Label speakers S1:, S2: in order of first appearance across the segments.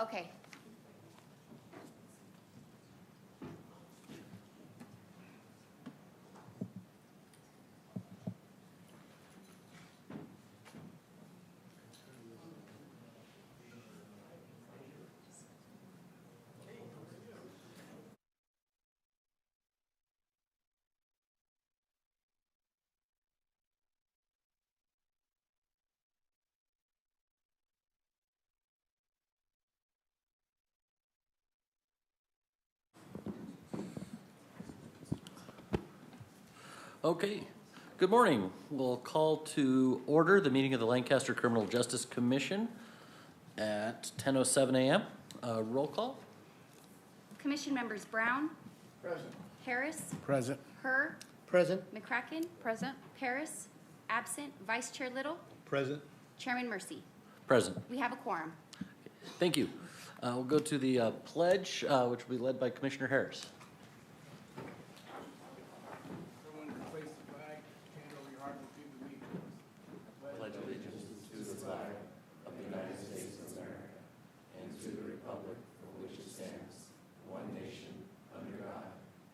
S1: Okay.
S2: Okay, good morning. We'll call to order the meeting of the Lancaster Criminal Justice Commission at 10:07 a.m. Roll call.
S1: Commission members Brown.
S3: Present.
S1: Harris.
S3: Present.
S1: Herr.
S3: Present.
S1: McCracken. Present. Paris. Absent. Vice Chair Little.
S3: Present.
S1: Chairman Mercy.
S2: Present.
S1: We have a quorum.
S2: Thank you. We'll go to the pledge, which will be led by Commissioner Harris.
S4: Everyone replace the flag, hand over your heart and repeat with me.
S2: Pledge allegiance to the flag of the United States of America and to the republic for which it stands, one nation, under God,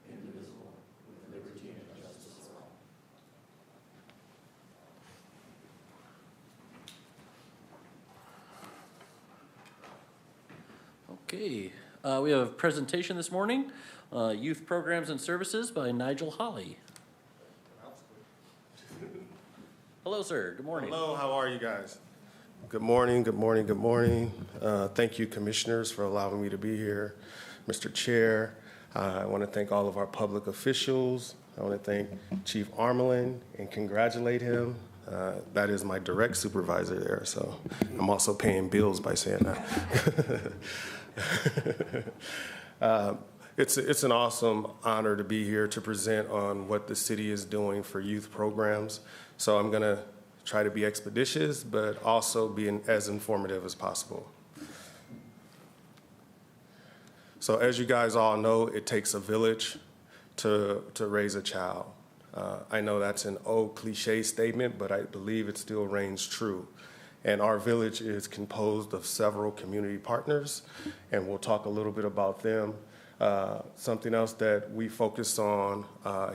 S2: indivisible, with liberty and justice for all. Okay, we have a presentation this morning, Youth Programs and Services by Nigel Hawley. Hello, sir. Good morning.
S5: Hello, how are you guys? Good morning, good morning, good morning. Thank you, commissioners, for allowing me to be here. Mr. Chair, I want to thank all of our public officials. I want to thank Chief Armelin and congratulate him. That is my direct supervisor there, so I'm also paying bills by saying that. It's an awesome honor to be here to present on what the city is doing for youth programs. So I'm going to try to be expeditious, but also be as informative as possible. So as you guys all know, it takes a village to raise a child. I know that's an old cliche statement, but I believe it still reigns true. And our village is composed of several community partners, and we'll talk a little bit about them. Something else that we focus on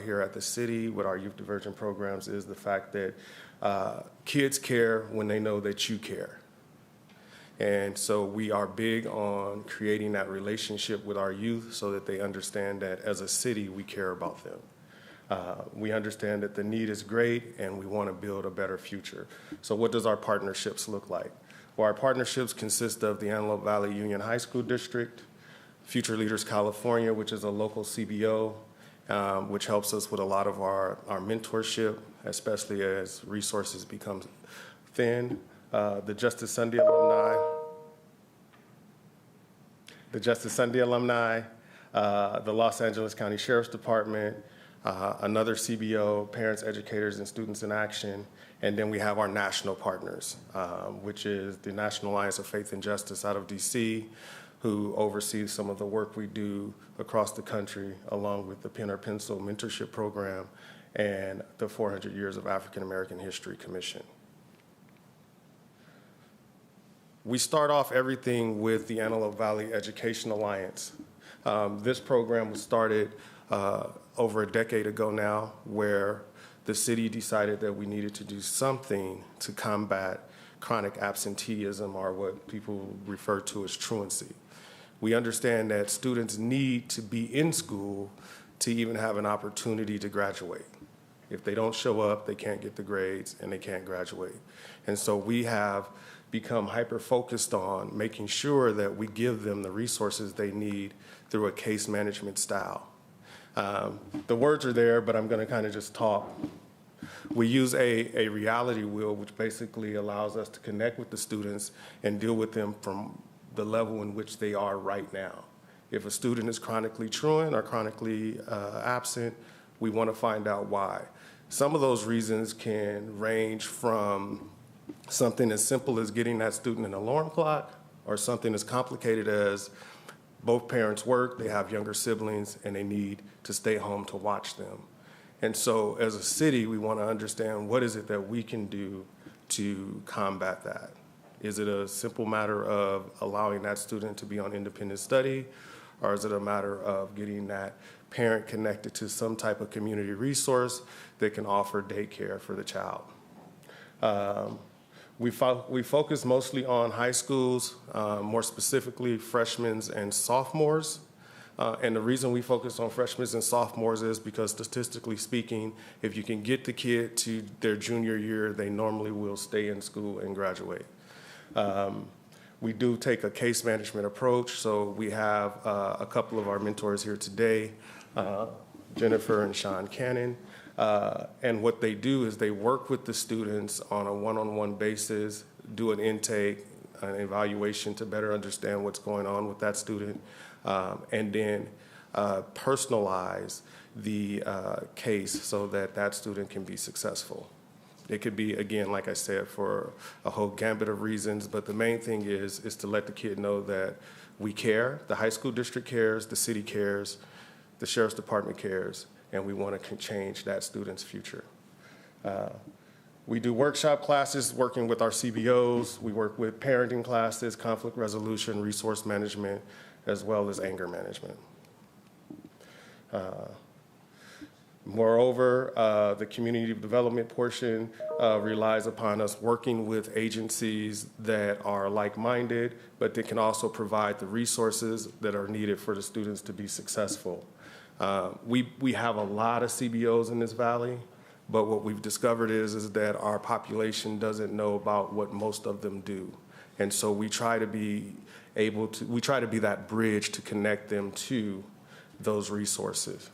S5: here at the city with our youth diversion programs is the fact that kids care when they know that you care. And so we are big on creating that relationship with our youth so that they understand that as a city, we care about them. We understand that the need is great and we want to build a better future. So what does our partnerships look like? Well, our partnerships consist of the Antelope Valley Union High School District, Future Leaders California, which is a local CBO, which helps us with a lot of our mentorship, especially as resources become thin. The Justice Sunday alumni, the Los Angeles County Sheriff's Department, another CBO, Parents, Educators, and Students in Action, and then we have our national partners, which is the National Alliance of Faith and Justice out of DC, who oversees some of the work we do across the country, along with the Pen or Pencil Mentorship Program and the 400 Years of African American History Commission. We start off everything with the Antelope Valley Education Alliance. This program was started over a decade ago now, where the city decided that we needed to do something to combat chronic absenteeism, or what people refer to as truancy. We understand that students need to be in school to even have an opportunity to graduate. If they don't show up, they can't get the grades and they can't graduate. And so we have become hyper-focused on making sure that we give them the resources they need through a case management style. The words are there, but I'm going to kind of just talk. We use a reality wheel, which basically allows us to connect with the students and deal with them from the level in which they are right now. If a student is chronically truant or chronically absent, we want to find out why. Some of those reasons can range from something as simple as getting that student an alarm clock, or something as complicated as both parents work, they have younger siblings, and they need to stay home to watch them. And so as a city, we want to understand what is it that we can do to combat that. Is it a simple matter of allowing that student to be on independent study, or is it a matter of getting that parent connected to some type of community resource that can offer daycare for the child? We focus mostly on high schools, more specifically freshmen and sophomores. And the reason we focus on freshmen and sophomores is because statistically speaking, if you can get the kid to their junior year, they normally will stay in school and graduate. We do take a case management approach, so we have a couple of our mentors here today, Jennifer and Sean Cannon. And what they do is they work with the students on a one-on-one basis, do an intake, an evaluation to better understand what's going on with that student, and then personalize the case so that that student can be successful. It could be, again, like I said, for a whole gambit of reasons, but the main thing is to let the kid know that we care, the high school district cares, the city cares, the sheriff's department cares, and we want to change that student's future. We do workshop classes working with our CBOs. We work with parenting classes, conflict resolution, resource management, as well as anger management. Moreover, the community development portion relies upon us working with agencies that are like-minded, but that can also provide the resources that are needed for the students to be successful. We have a lot of CBOs in this valley, but what we've discovered is that our population doesn't know about what most of them do. And so we try to be that bridge to connect them to those resources.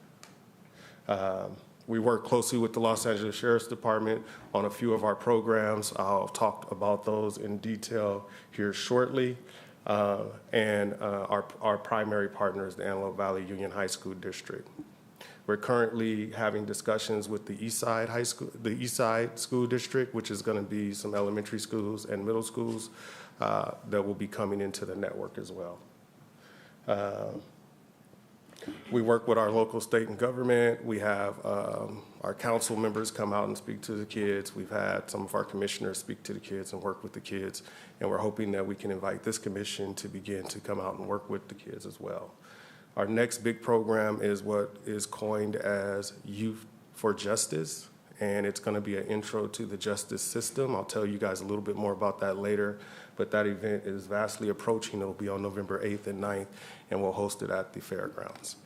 S5: We work closely with the Los Angeles Sheriff's Department on a few of our programs. I'll talk about those in detail here shortly. And our primary partner is the Antelope Valley Union High School District. We're currently having discussions with the Eastside School District, which is going to be some elementary schools and middle schools that will be coming into the network as well. We work with our local, state, and government. We have our council members come out and speak to the kids. We've had some of our commissioners speak to the kids and work with the kids, and we're hoping that we can invite this commission to begin to come out and work with the kids as well. Our next big program is what is coined as Youth for Justice, and it's going to be an intro to the justice system. I'll tell you guys a little bit more about that later, but that event is vastly approaching. It'll be on November 8th and 9th, and we'll host it at the fairgrounds.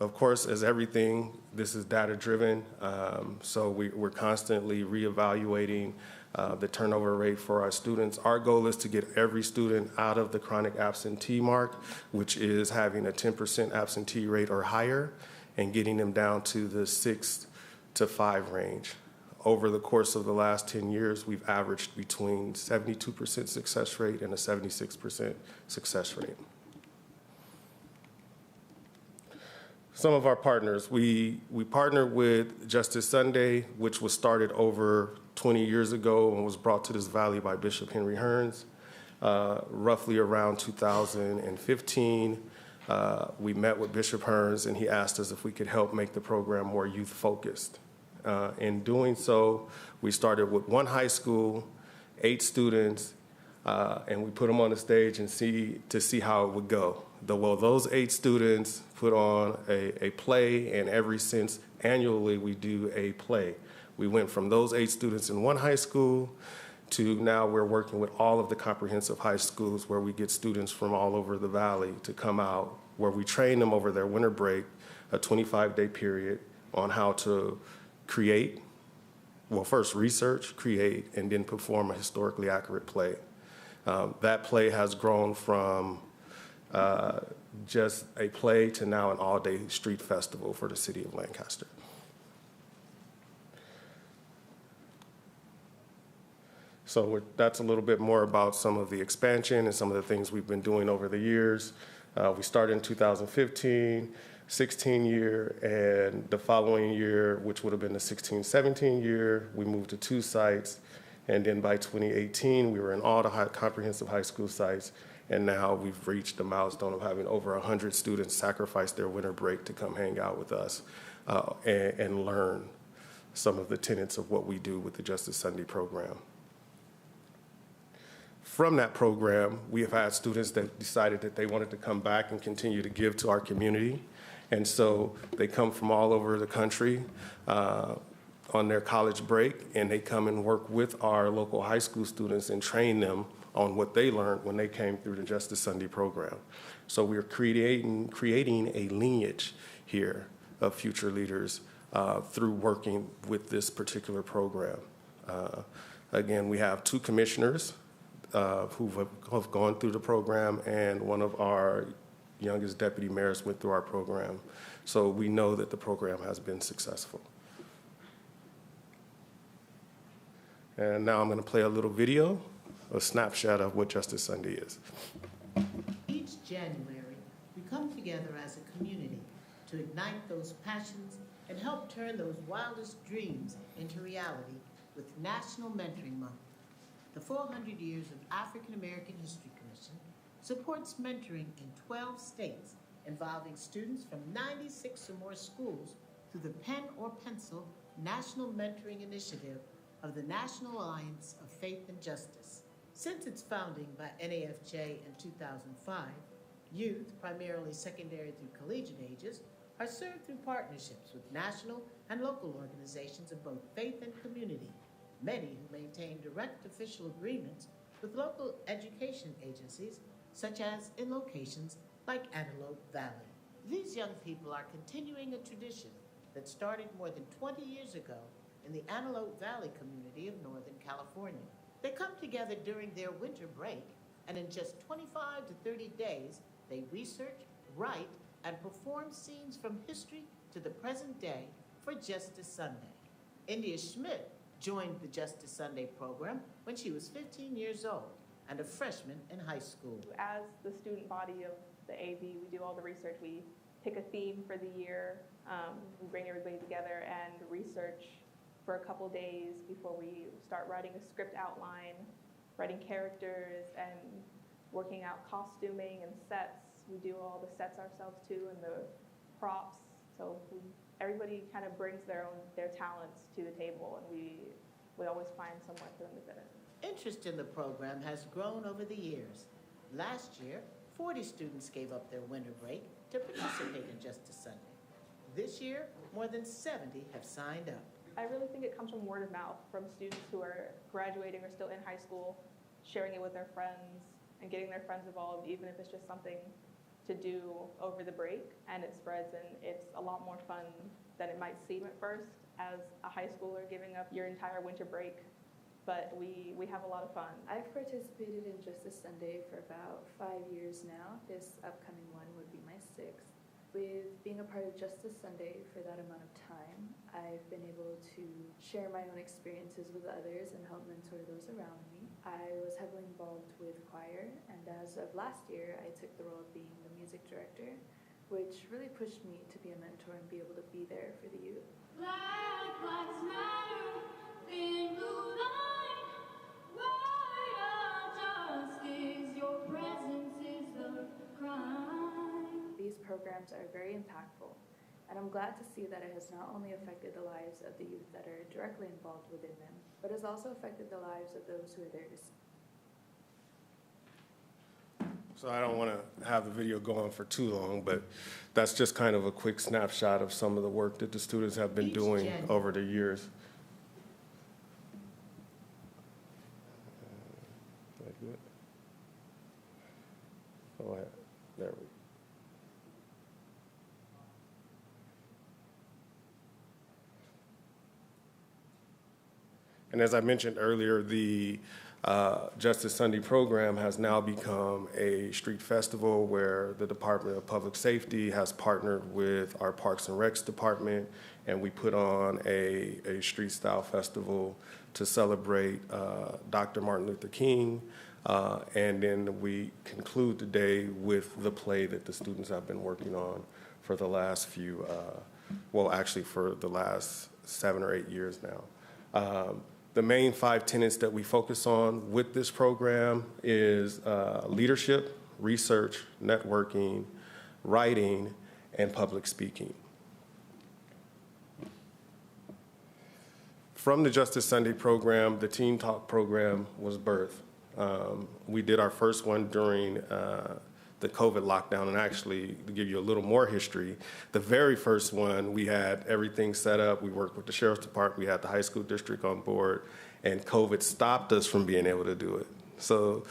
S5: Of course, as everything, this is data-driven, so we're constantly reevaluating the turnover rate for our students. Our goal is to get every student out of the chronic absentee mark, which is having a 10% absentee rate or higher, and getting them down to the 6 to 5 range. Over the course of the last 10 years, we've averaged between 72% success rate and a 76% success rate. Some of our partners, we partner with Justice Sunday, which was started over 20 years ago and was brought to this valley by Bishop Henry Hearns. Roughly around 2015, we met with Bishop Hearns and he asked us if we could help make the program more youth-focused. In doing so, we started with one high school, 8 students, and we put them on the stage and see how it would go. Those 8 students put on a play, and since annually we do a play. We went from those 8 students in one high school to now we're working with all of the comprehensive high schools where we get students from all over the valley to come out, where we train them over their winter break, a 25-day period, on how to create, first research, create, and then perform a historically accurate play. That play has grown from just a play to now an all-day street festival for the city of Lancaster. So that's a little bit more about some of the expansion and some of the things we've been doing over the years. We started in 2015, 16 year, and the following year, which would have been the 16-17 year, we moved to 2 sites. And then by 2018, we were in all the comprehensive high school sites. And now we've reached the milestone of having over 100 students sacrifice their winter break to come hang out with us and learn. some of the tenets of what we do with the Justice Sunday program. From that program, we have had students that decided that they wanted to come back and continue to give to our community. And so they come from all over the country on their college break, and they come and work with our local high school students and train them on what they learned when they came through the Justice Sunday program. So we're creating a lineage here of future leaders through working with this particular program. Again, we have 2 commissioners who have gone through the program, and one of our youngest deputy mayors went through our program. So we know that the program has been successful. And now I'm going to play a little video, a snapshot of what Justice Sunday is.
S3: Each January, we come together as a community to ignite those passions and help turn those wildest dreams into reality with National Mentoring Month. The 400 Years of African American History Commission supports mentoring in 12 states involving students from 96 or more schools through the Pen or Pencil National Mentoring Initiative of the National Alliance of Faith and Justice. Since its founding by NAFJ in 2005, youth, primarily secondary through collegiate ages, are served through partnerships with national and local organizations of both faith and community, many who maintain direct official agreements with local education agencies, such as in locations like Antelope Valley. These young people are continuing a tradition that started more than 20 years ago in the Antelope Valley community of Northern California. They come together during their winter break, and in just 25 to 30 days, they research, write, and perform scenes from history to the present day for Justice Sunday. India Schmidt joined the Justice Sunday program when she was 15 years old and a freshman in high school.
S6: As the student body of the AV, we do all the research. We pick a theme for the year. We bring everybody together and research for a couple days before we start writing a script outline, writing characters, and working out costuming and sets. We do all the sets ourselves too, and the props. So everybody kind of brings their talents to the table, and we always find somewhere for them to fit in.
S3: Interest in the program has grown over the years. Last year, 40 students gave up their winter break to participate in Justice Sunday. This year, more than 70 have signed up.
S6: I really think it comes from word of mouth, from students who are graduating or still in high school, sharing it with their friends and getting their friends involved, even if it's just something to do over the break, and it spreads, and it's a lot more fun than it might seem at first as a high schooler giving up your entire winter break, but we have a lot of fun.
S7: I've participated in Justice Sunday for about 5 years now. This upcoming one would be my 6th. With being a part of Justice Sunday for that amount of time, I've been able to share my own experiences with others and help mentor those around me. I was heavily involved with choir, and as of last year, I took the role of being the music director, which really pushed me to be a mentor and be able to be there for the youth.
S8: Black lives matter, thin blue line, white justice, your presence is the crime.
S7: These programs are very impactful, and I'm glad to see that it has not only affected the lives of the youth that are directly involved within them, but has also affected the lives of those who are there to see.
S5: So I don't want to have the video go on for too long, but that's just kind of a quick snapshot of some of the work that the students have been doing over the years. Oh, there we go. And as I mentioned earlier, the Justice Sunday program has now become a street festival where the Department of Public Safety has partnered with our Parks and Recs department, and we put on a street style festival to celebrate Dr. Martin Luther King, and then we conclude the day with the play that the students have been working on for the last few, well, actually for the last 7 or 8 years now. The main 5 tenets that we focus on with this program is leadership, research, networking, writing, and public speaking. From the Justice Sunday program, the Teen Talk program was birthed. We did our first one during the COVID lockdown, and actually, to give you a little more history, the very first one, we had everything set up. We worked with the Sheriff's Department, we had the high school district on board, and COVID stopped us from being able to do it. So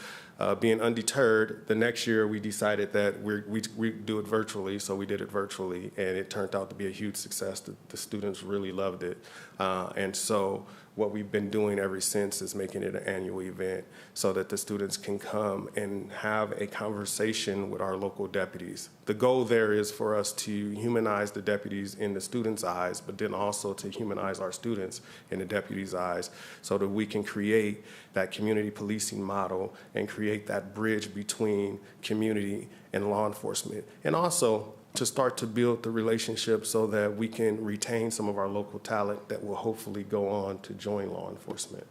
S5: being undeterred, the next year we decided that we do it virtually, so we did it virtually, and it turned out to be a huge success. The students really loved it. And so what we've been doing ever since is making it an annual event so that the students can come and have a conversation with our local deputies. The goal there is for us to humanize the deputies in the students' eyes, but then also to humanize our students in the deputies' eyes so that we can create that community policing model and create that bridge between community and law enforcement. And also to start to build the relationship so that we can retain some of our local talent that will hopefully go on to join law enforcement.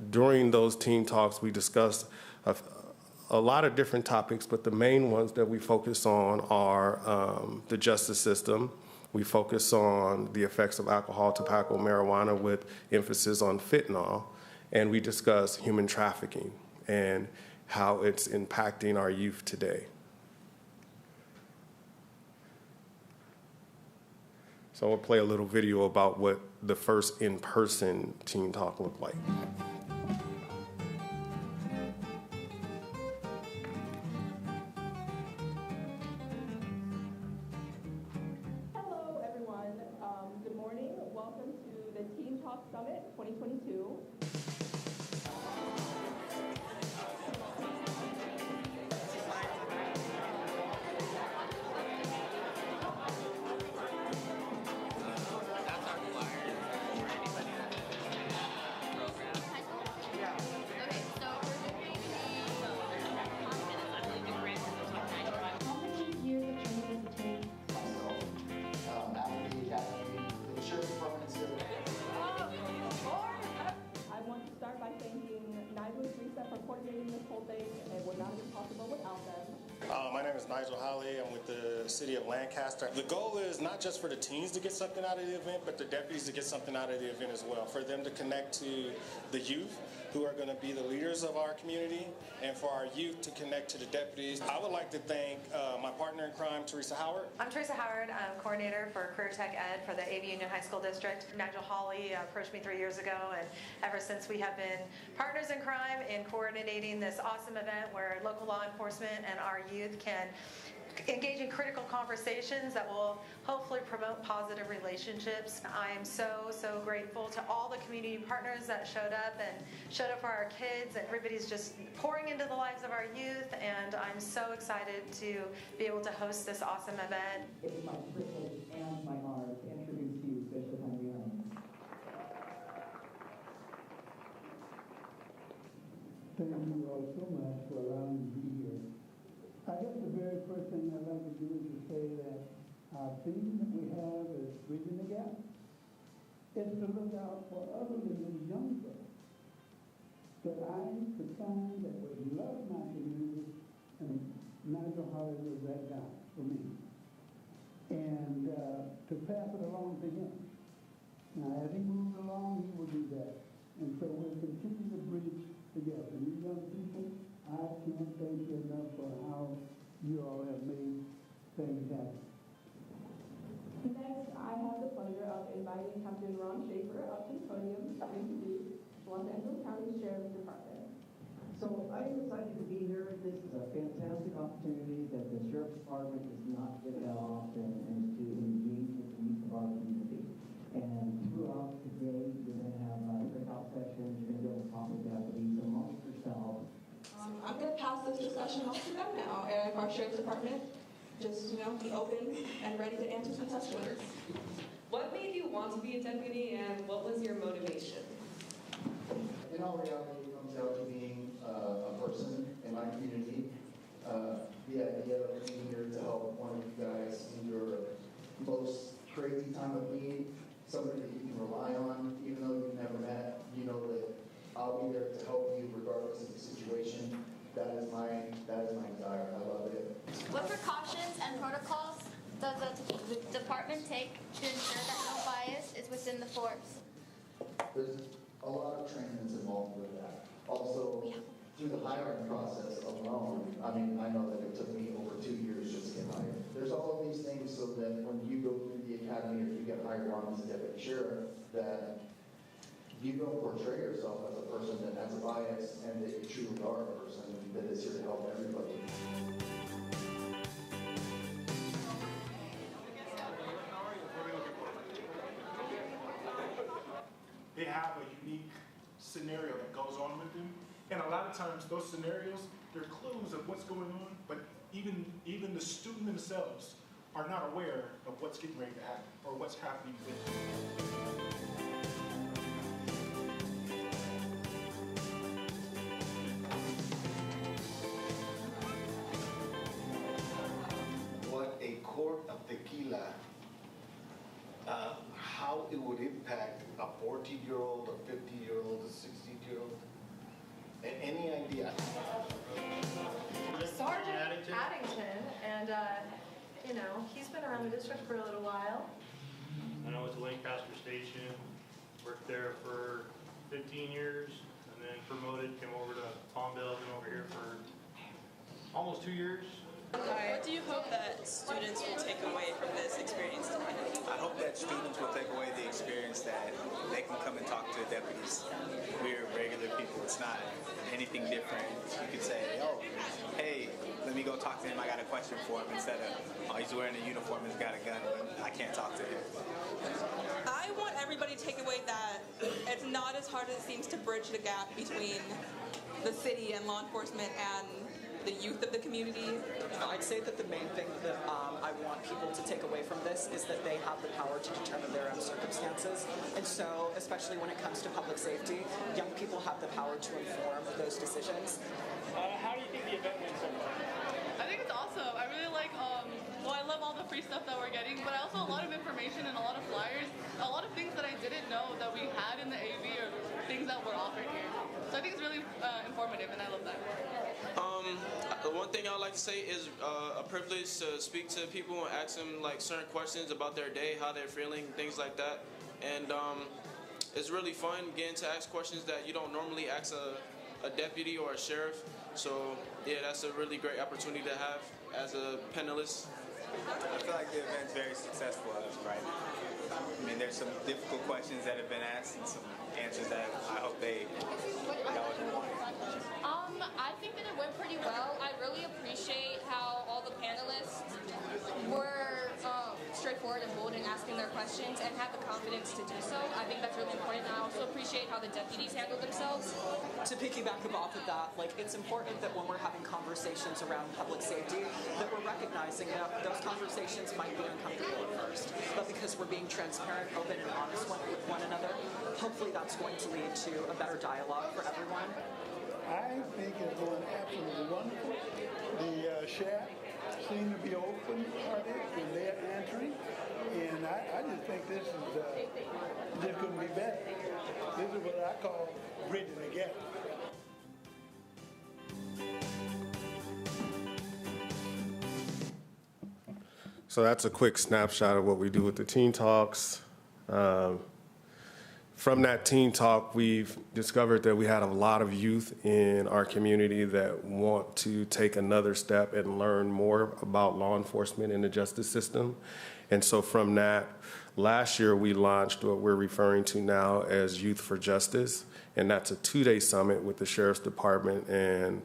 S5: During those team talks, we discussed a lot of different topics, but the main ones that we focus on are the justice system. We focus on the effects of alcohol, tobacco, marijuana with emphasis on fentanyl, and we discuss human trafficking and how it's impacting our youth today. So I'll play a little video about what the first in-person Teen Talk looked like.
S6: Hello, everyone. Good morning. Welcome to the Teen Talk Summit 2022.
S5: My name is Nigel Holly. I'm with the city of Lancaster. The goal is not just for the teens to get something out of the event, but the deputies to get something out of the event as well, for them to connect to the youth who are going to be the leaders of our community, and for our youth to connect to the deputies. I would like to thank my partner in crime, Teresa Howard.
S9: I'm Teresa Howard. I'm coordinator for Career Tech Ed for the AV Union High School District. Nigel Hawley approached me 3 years ago, and ever since we have been partners in crime in coordinating this awesome event where local law enforcement and our youth can engage in critical conversations that will hopefully promote positive relationships. I am so grateful to all the community partners that showed up for our kids, and everybody's just pouring into the lives of our youth, and I'm so excited to be able to host this awesome event.
S10: It's my privilege and my honor to introduce you, Bishop Henry Holmes.
S11: Thank you all so much for allowing me to be here. I guess the very first thing I'd like to do is to say that our theme that we have is Bridging the Gap. It's to look out for others in these young folks that I could find that would love my community, and Nigel Holly was that guy for me. And to pass it along to him. Now, as he moves along, he will do that. And so we'll continue to bridge together. And you young people, I can't thank you enough for how you all have made things happen.
S6: Next, I have the pleasure of inviting Captain Ron Schaefer up to the podium to introduce Los Angeles County Sheriff's Department.
S10: So I'm excited to be here. This is a fantastic opportunity that the Sheriff's Department does not get that often, and to engage with the youth of our community. And throughout the day, you're going to have breakout sessions, you're going to be able to talk with deputies amongst yourselves.
S12: I'm going to pass this discussion off to them now, and our Sheriff's Department just, be open and ready to answer some questions.
S13: What made you want to be a deputy, and what was your motivation?
S14: In all reality, it comes down to being a person in my community. The idea of being here to help one of you guys in your most crazy time of need, somebody that you can rely on, even though you've never met, you know that I'll be there to help you regardless of the situation. That is my desire. I love it.
S8: What precautions and protocols does the department take to ensure that no bias is within the force?
S14: There's a lot of training that's involved with that. Also, through the hiring process alone, I mean, I know that it took me over 2 years just to get hired. There's all of these things so that when you go through the academy or you get hired on as a deputy sheriff, that you don't portray yourself as a person that has a bias and that you truly are a person that is here to help everybody.
S15: They have a unique scenario that goes on with them. And a lot of times those scenarios, they're clues of what's going on, but even the student themselves are not aware of what's getting ready to happen or what's happening with them.
S16: What a quart of tequila, how it would impact a 14-year-old, a 50-year-old, a 16-year-old. Any idea?
S9: Sergeant Addington, and you know, he's been around the district for a little while.
S17: I went to Lancaster Station, worked there for 15 years, and then promoted, came over to Palmdale, been over here for almost 2 years.
S18: What do you hope that students will take away from this experience tonight?
S19: I hope that students will take away the experience that they can come and talk to deputies. We're regular people. It's not anything different. You could say, oh, hey, let me go talk to him. I got a question for him, instead of, oh, he's wearing a uniform and he's got a gun, but I can't talk to him.
S18: I want everybody to take away that it's not as hard as it seems to bridge the gap between the city and law enforcement and the youth of the community.
S20: I'd say that the main thing that I want people to take away from this is that they have the power to determine their own circumstances. And so, especially when it comes to public safety, young people have the power to inform those decisions.
S17: How do you think the event went so far?
S21: I think it's awesome. I really like, well, I love all the free stuff that we're getting, but also a lot of information and a lot of flyers, a lot of things that I didn't know that we had in the AV or things that were offered here. So I think it's really informative, and I love that.
S22: The one thing I'd like to say is a privilege to speak to people and ask them like certain questions about their day, how they're feeling, things like that. And it's really fun getting to ask questions that you don't normally ask a deputy or a sheriff. So yeah, that's a really great opportunity to have as a panelist.
S19: I feel like the event's very successful as of right now. I mean, there's some difficult questions that have been asked and some answers that I hope they got what they wanted.
S23: I think that it went pretty well. I really appreciate how all the panelists were straightforward and bold in asking their questions and had the confidence to do so. I think that's really important. And I also appreciate how the deputies handled themselves.
S20: To piggyback off of that, like, it's important that when we're having conversations around public safety, that we're recognizing that those conversations might be uncomfortable at first, but because we're being transparent, open, and honest with one another, hopefully that's going to lead to a better dialogue for everyone.
S11: I think it's going absolutely wonderful. The chat seem to be open-hearted and they're answering, and I just think this couldn't be better. This is what I call bridging the gap.
S5: So that's a quick snapshot of what we do with the Teen Talks. From that Teen Talk, we've discovered that we had a lot of youth in our community that want to take another step and learn more about law enforcement and the justice system. And so from that, last year we launched what we're referring to now as Youth for Justice, and that's a 2-day summit with the Sheriff's Department and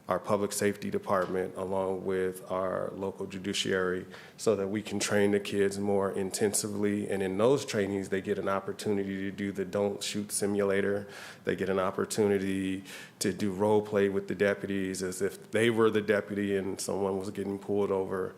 S5: our Public Safety Department, along with our local judiciary, so that we can train the kids more intensively. And in those trainings, they get an opportunity to do the Don't Shoot simulator. They get an opportunity to do role play with the deputies as if they were the deputy and someone was getting pulled over.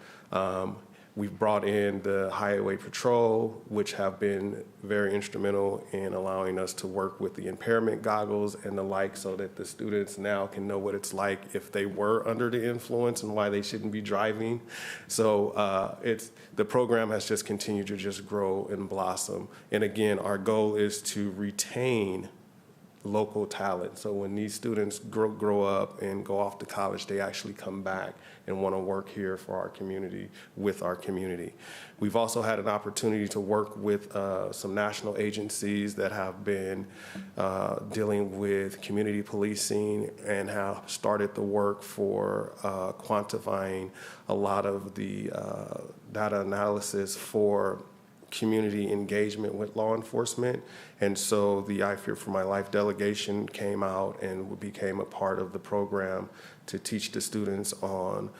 S5: We've brought in the Highway Patrol, which have been very instrumental in allowing us to work with the impairment goggles and the like, so that the students now can know what it's like if they were under the influence and why they shouldn't be driving. So the program has just continued to just grow and blossom. And again, our goal is to retain local talent. So when these students grow up and go off to college, they actually come back and want to work here for our community, with our community. We've also had an opportunity to work with some national agencies that have been dealing with community policing and have started the work for quantifying a lot of the data analysis for community engagement with law enforcement. And so the I Fear for My Life delegation came out and became a part of the program to teach the students on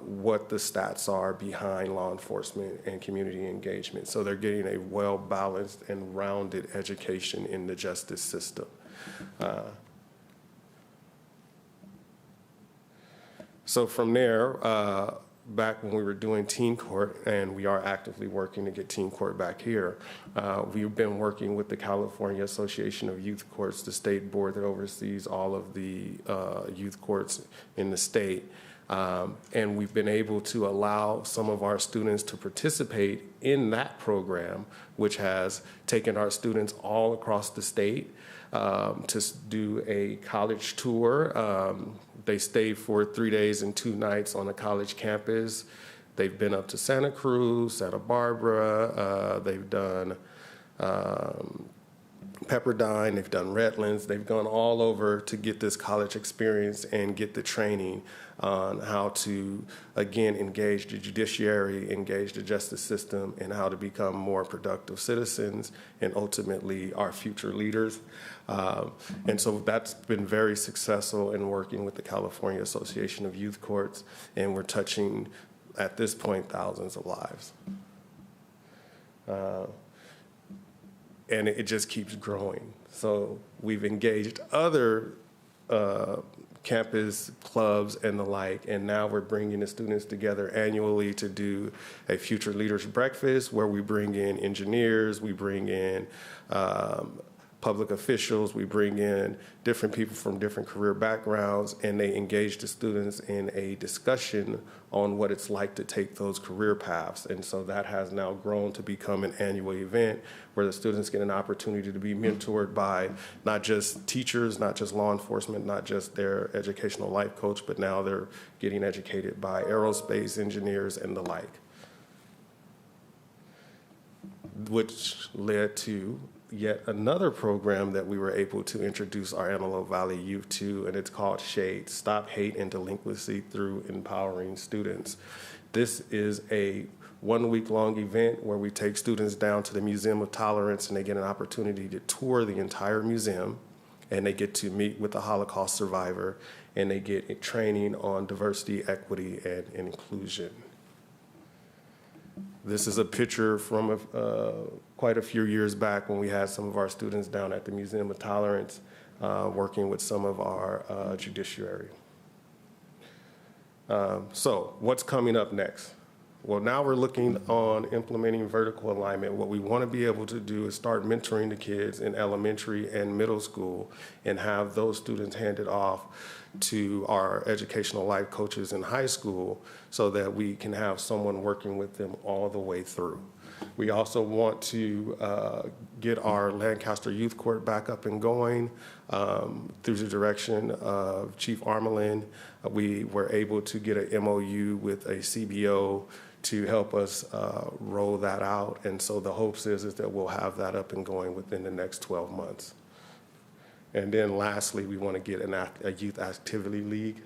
S5: what the stats are behind law enforcement and community engagement. So they're getting a well-balanced and rounded education in the justice system. So from there, back when we were doing teen court, and we are actively working to get teen court back here, we've been working with the California Association of Youth Courts, the state board that oversees all of the youth courts in the state. And we've been able to allow some of our students to participate in that program, which has taken our students all across the state to do a college tour. They stayed for 3 days and 2 nights on a college campus. They've been up to Santa Cruz, Santa Barbara. They've done Pepperdine, they've done Redlands. They've gone all over to get this college experience and get the training on how to, again, engage the judiciary, engage the justice system, and how to become more productive citizens and ultimately our future leaders. And so that's been very successful in working with the California Association of Youth Courts, and we're touching, at this point, thousands of lives. And it just keeps growing. So we've engaged other campus clubs and the like, and now we're bringing the students together annually to do a Future Leaders Breakfast where we bring in engineers, we bring in public officials, we bring in different people from different career backgrounds, and they engage the students in a discussion on what it's like to take those career paths. And so that has now grown to become an annual event where the students get an opportunity to be mentored by not just teachers, not just law enforcement, not just their educational life coach, but now they're getting educated by aerospace engineers and the like, which led to yet another program that we were able to introduce our Antelope Valley youth to, and it's called SHADE, Stop Hate and Delinquency Through Empowering Students. This is a 1-week-long event where we take students down to the Museum of Tolerance, and they get an opportunity to tour the entire museum, and they get to meet with a Holocaust survivor, and they get training on diversity, equity, and inclusion. This is a picture from quite a few years back when we had some of our students down at the Museum of Tolerance working with some of our judiciary. So what's coming up next? Well, now we're looking on implementing vertical alignment. What we want to be able to do is start mentoring the kids in elementary and middle school and have those students handed off to our educational life coaches in high school so that we can have someone working with them all the way through. We also want to get our Lancaster Youth Court back up and going through the direction of Chief Armelin. We were able to get an MOU with a CBO to help us roll that out. And so the hopes is that we'll have that up and going within the next 12 months. And then lastly, we want to get a youth activity league,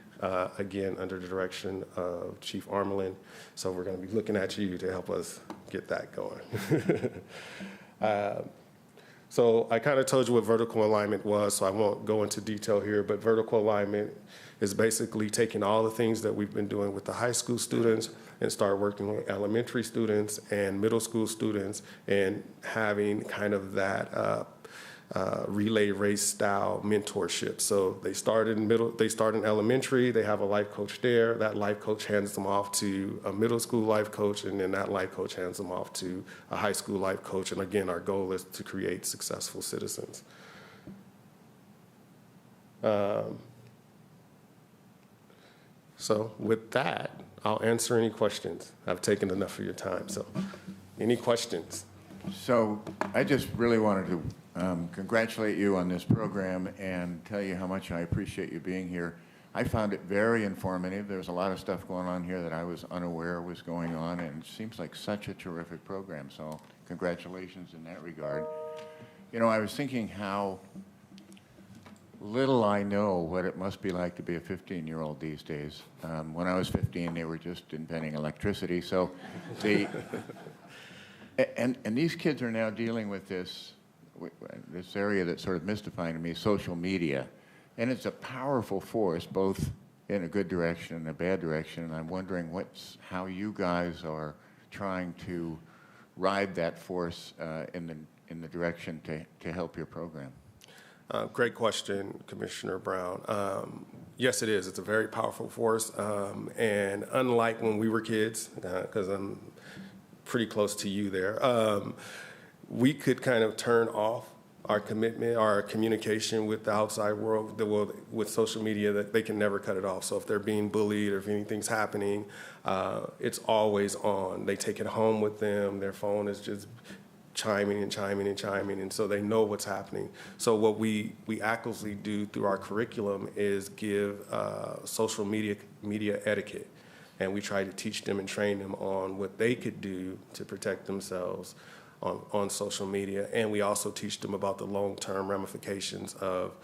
S5: again, under the direction of Chief Armelin. So we're going to be looking at you to help us get that going. So I kind of told you what vertical alignment was, so I won't go into detail here, but vertical alignment is basically taking all the things that we've been doing with the high school students and start working with elementary students and middle school students and having kind of that relay race style mentorship. So they start in elementary, they have a life coach there, that life coach hands them off to a middle school life coach, and then that life coach hands them off to a high school life coach. And again, our goal is to create successful citizens. So with that, I'll answer any questions. I've taken enough of your time, so any questions?
S1: So I just really wanted to congratulate you on this program and tell you how much I appreciate you being here. I found it very informative. There's a lot of stuff going on here that I was unaware was going on, and it seems like such a terrific program. So congratulations in that regard. You know, I was thinking how little I know what it must be like to be a 15-year-old these days. When I was 15, they were just inventing electricity. So and these kids are now dealing with this area that's sort of mystifying to me, social media. And it's a powerful force, both in a good direction and a bad direction. And I'm wondering how you guys are trying to ride that force in the direction to help your program.
S5: Great question, Commissioner Brown. Yes, it is. It's a very powerful force. And unlike when we were kids, because I'm pretty close to you there, we could kind of turn off our commitment, our communication with the outside world, with social media, that they can never cut it off. So if they're being bullied or if anything's happening, it's always on. They take it home with them. Their phone is just chiming and chiming and chiming, and so they know what's happening. So what we actively do through our curriculum is give social media etiquette, and we try to teach them and train them on what they could do to protect themselves on social media, and we also teach them about the long-term ramifications of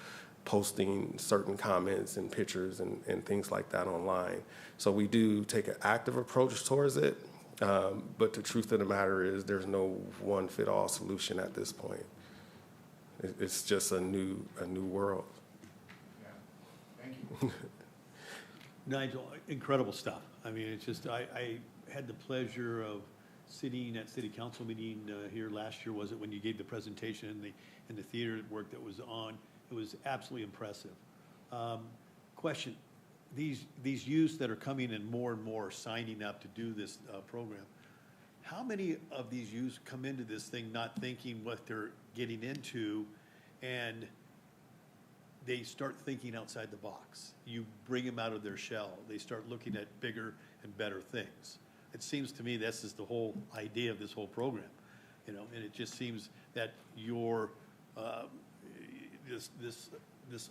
S5: posting certain comments and pictures and things like that online. So we do take an active approach towards it, but the truth of the matter is there's no one-fit-all solution at this point. It's just a new world.
S1: Yeah. Thank you.
S2: Nigel, incredible stuff. I mean, it's just, I had the pleasure of sitting at city council meeting here last year, was it, when you gave the presentation and the theater work that was on. It was absolutely impressive. Question, these youths that are coming in more and more signing up to do this program, how many of these youths come into this thing not thinking what they're getting into, and they start thinking outside the box? You bring them out of their shell. They start looking at bigger and better things. It seems to me this is the whole idea of this whole program, you know, and it just seems that your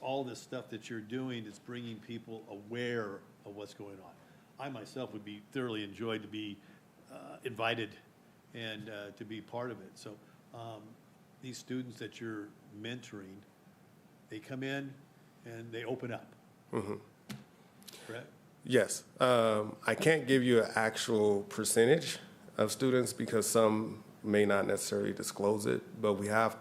S2: all this stuff that you're doing is bringing people aware of what's going on. I myself would be thoroughly enjoyed to be invited and to be part of it. So these students that you're mentoring, they come in and they open up. Mm-hmm. Correct?
S5: Yes. I can't give you an actual percentage of students because some may not necessarily disclose it, but we have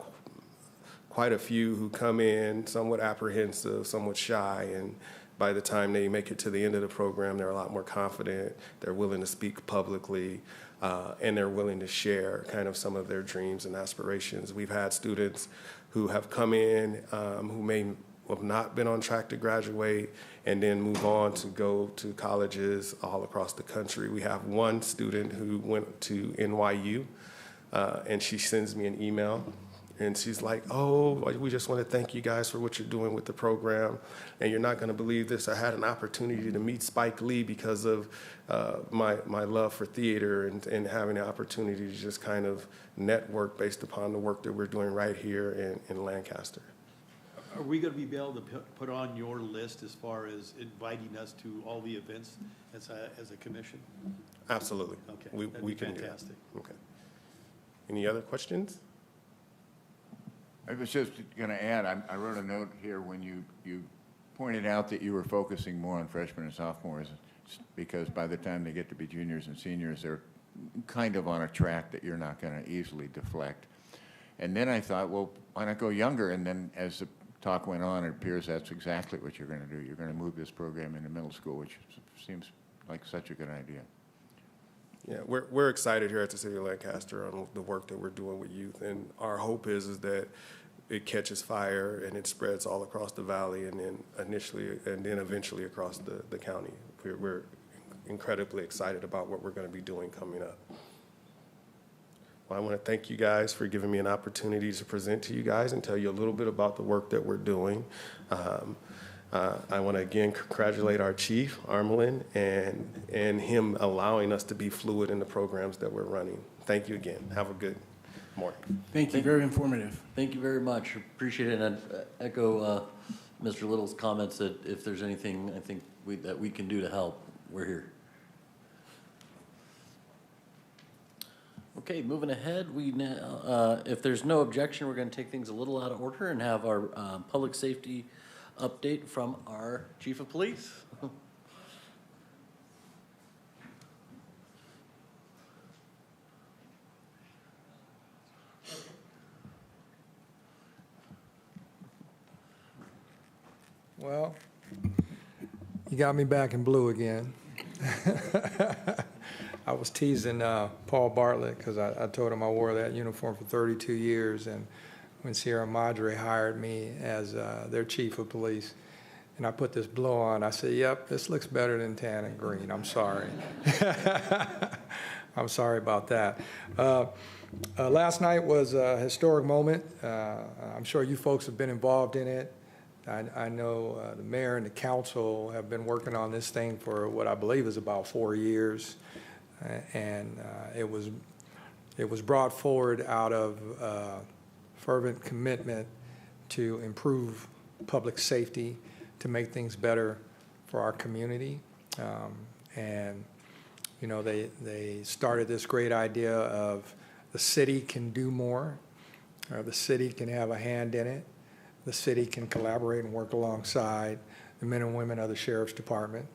S5: quite a few who come in somewhat apprehensive, somewhat shy, and by the time they make it to the end of the program, they're a lot more confident, they're willing to speak publicly, and they're willing to share kind of some of their dreams and aspirations. We've had students who have come in who may have not been on track to graduate and then move on to go to colleges all across the country. We have one student who went to NYU, and she sends me an email, and she's like, oh, we just want to thank you guys for what you're doing with the program, and you're not going to believe this. I had an opportunity to meet Spike Lee because of my love for theater and having the opportunity to just kind of network based upon the work that we're doing right here in Lancaster.
S2: Are we going to be able to put on your list as far as inviting us to all the events as a commission?
S5: Absolutely.
S2: Okay,
S5: we can
S2: fantastic.
S5: Do that. Okay. Any other questions?
S1: I was just going to add, I wrote a note here when you pointed out that you were focusing more on freshmen and sophomores because by the time they get to be juniors and seniors, they're kind of on a track that you're not going to easily deflect. And then I thought, well, why not go younger? And then as the talk went on, it appears that's exactly what you're going to do. You're going to move this program into middle school, which seems like such a good idea.
S5: Yeah, we're excited here at the City of Lancaster on the work that we're doing with youth, and our hope is that it catches fire and it spreads all across the valley, and then eventually across the county. We're incredibly excited about what we're going to be doing coming up. Well, I want to thank you guys for giving me an opportunity to present to you guys and tell you a little bit about the work that we're doing. I want to again congratulate our chief, Armelin, and him allowing us to be fluid in the programs that we're running. Thank you again. Have a good morning.
S3: Thank you, very informative. Thank you very much, appreciate it, and I'd echo Mr. Little's comments that if there's anything I think that we can do to help, we're here. Okay, moving ahead, we now, if there's no objection, we're going to take things a little out of order and have our public safety update from our Chief of Police.
S4: Well, you got me back in blue again. I was teasing Paul Bartlett because I told him I wore that uniform for 32 years, and when Sierra Madre hired me as their chief of police, and I put this blue on, I said, yep, this looks better than tan and green. I'm sorry. I'm sorry about that. Last night was a historic moment. I'm sure you folks have been involved in it. I know the mayor and the council have been working on this thing for what I believe is about 4 years. And it was brought forward out of fervent commitment to improve public safety, to make things better for our community. And you know, they started this great idea of the city can do more, the city can have a hand in it, the city can collaborate and work alongside the men and women of the Sheriff's Department.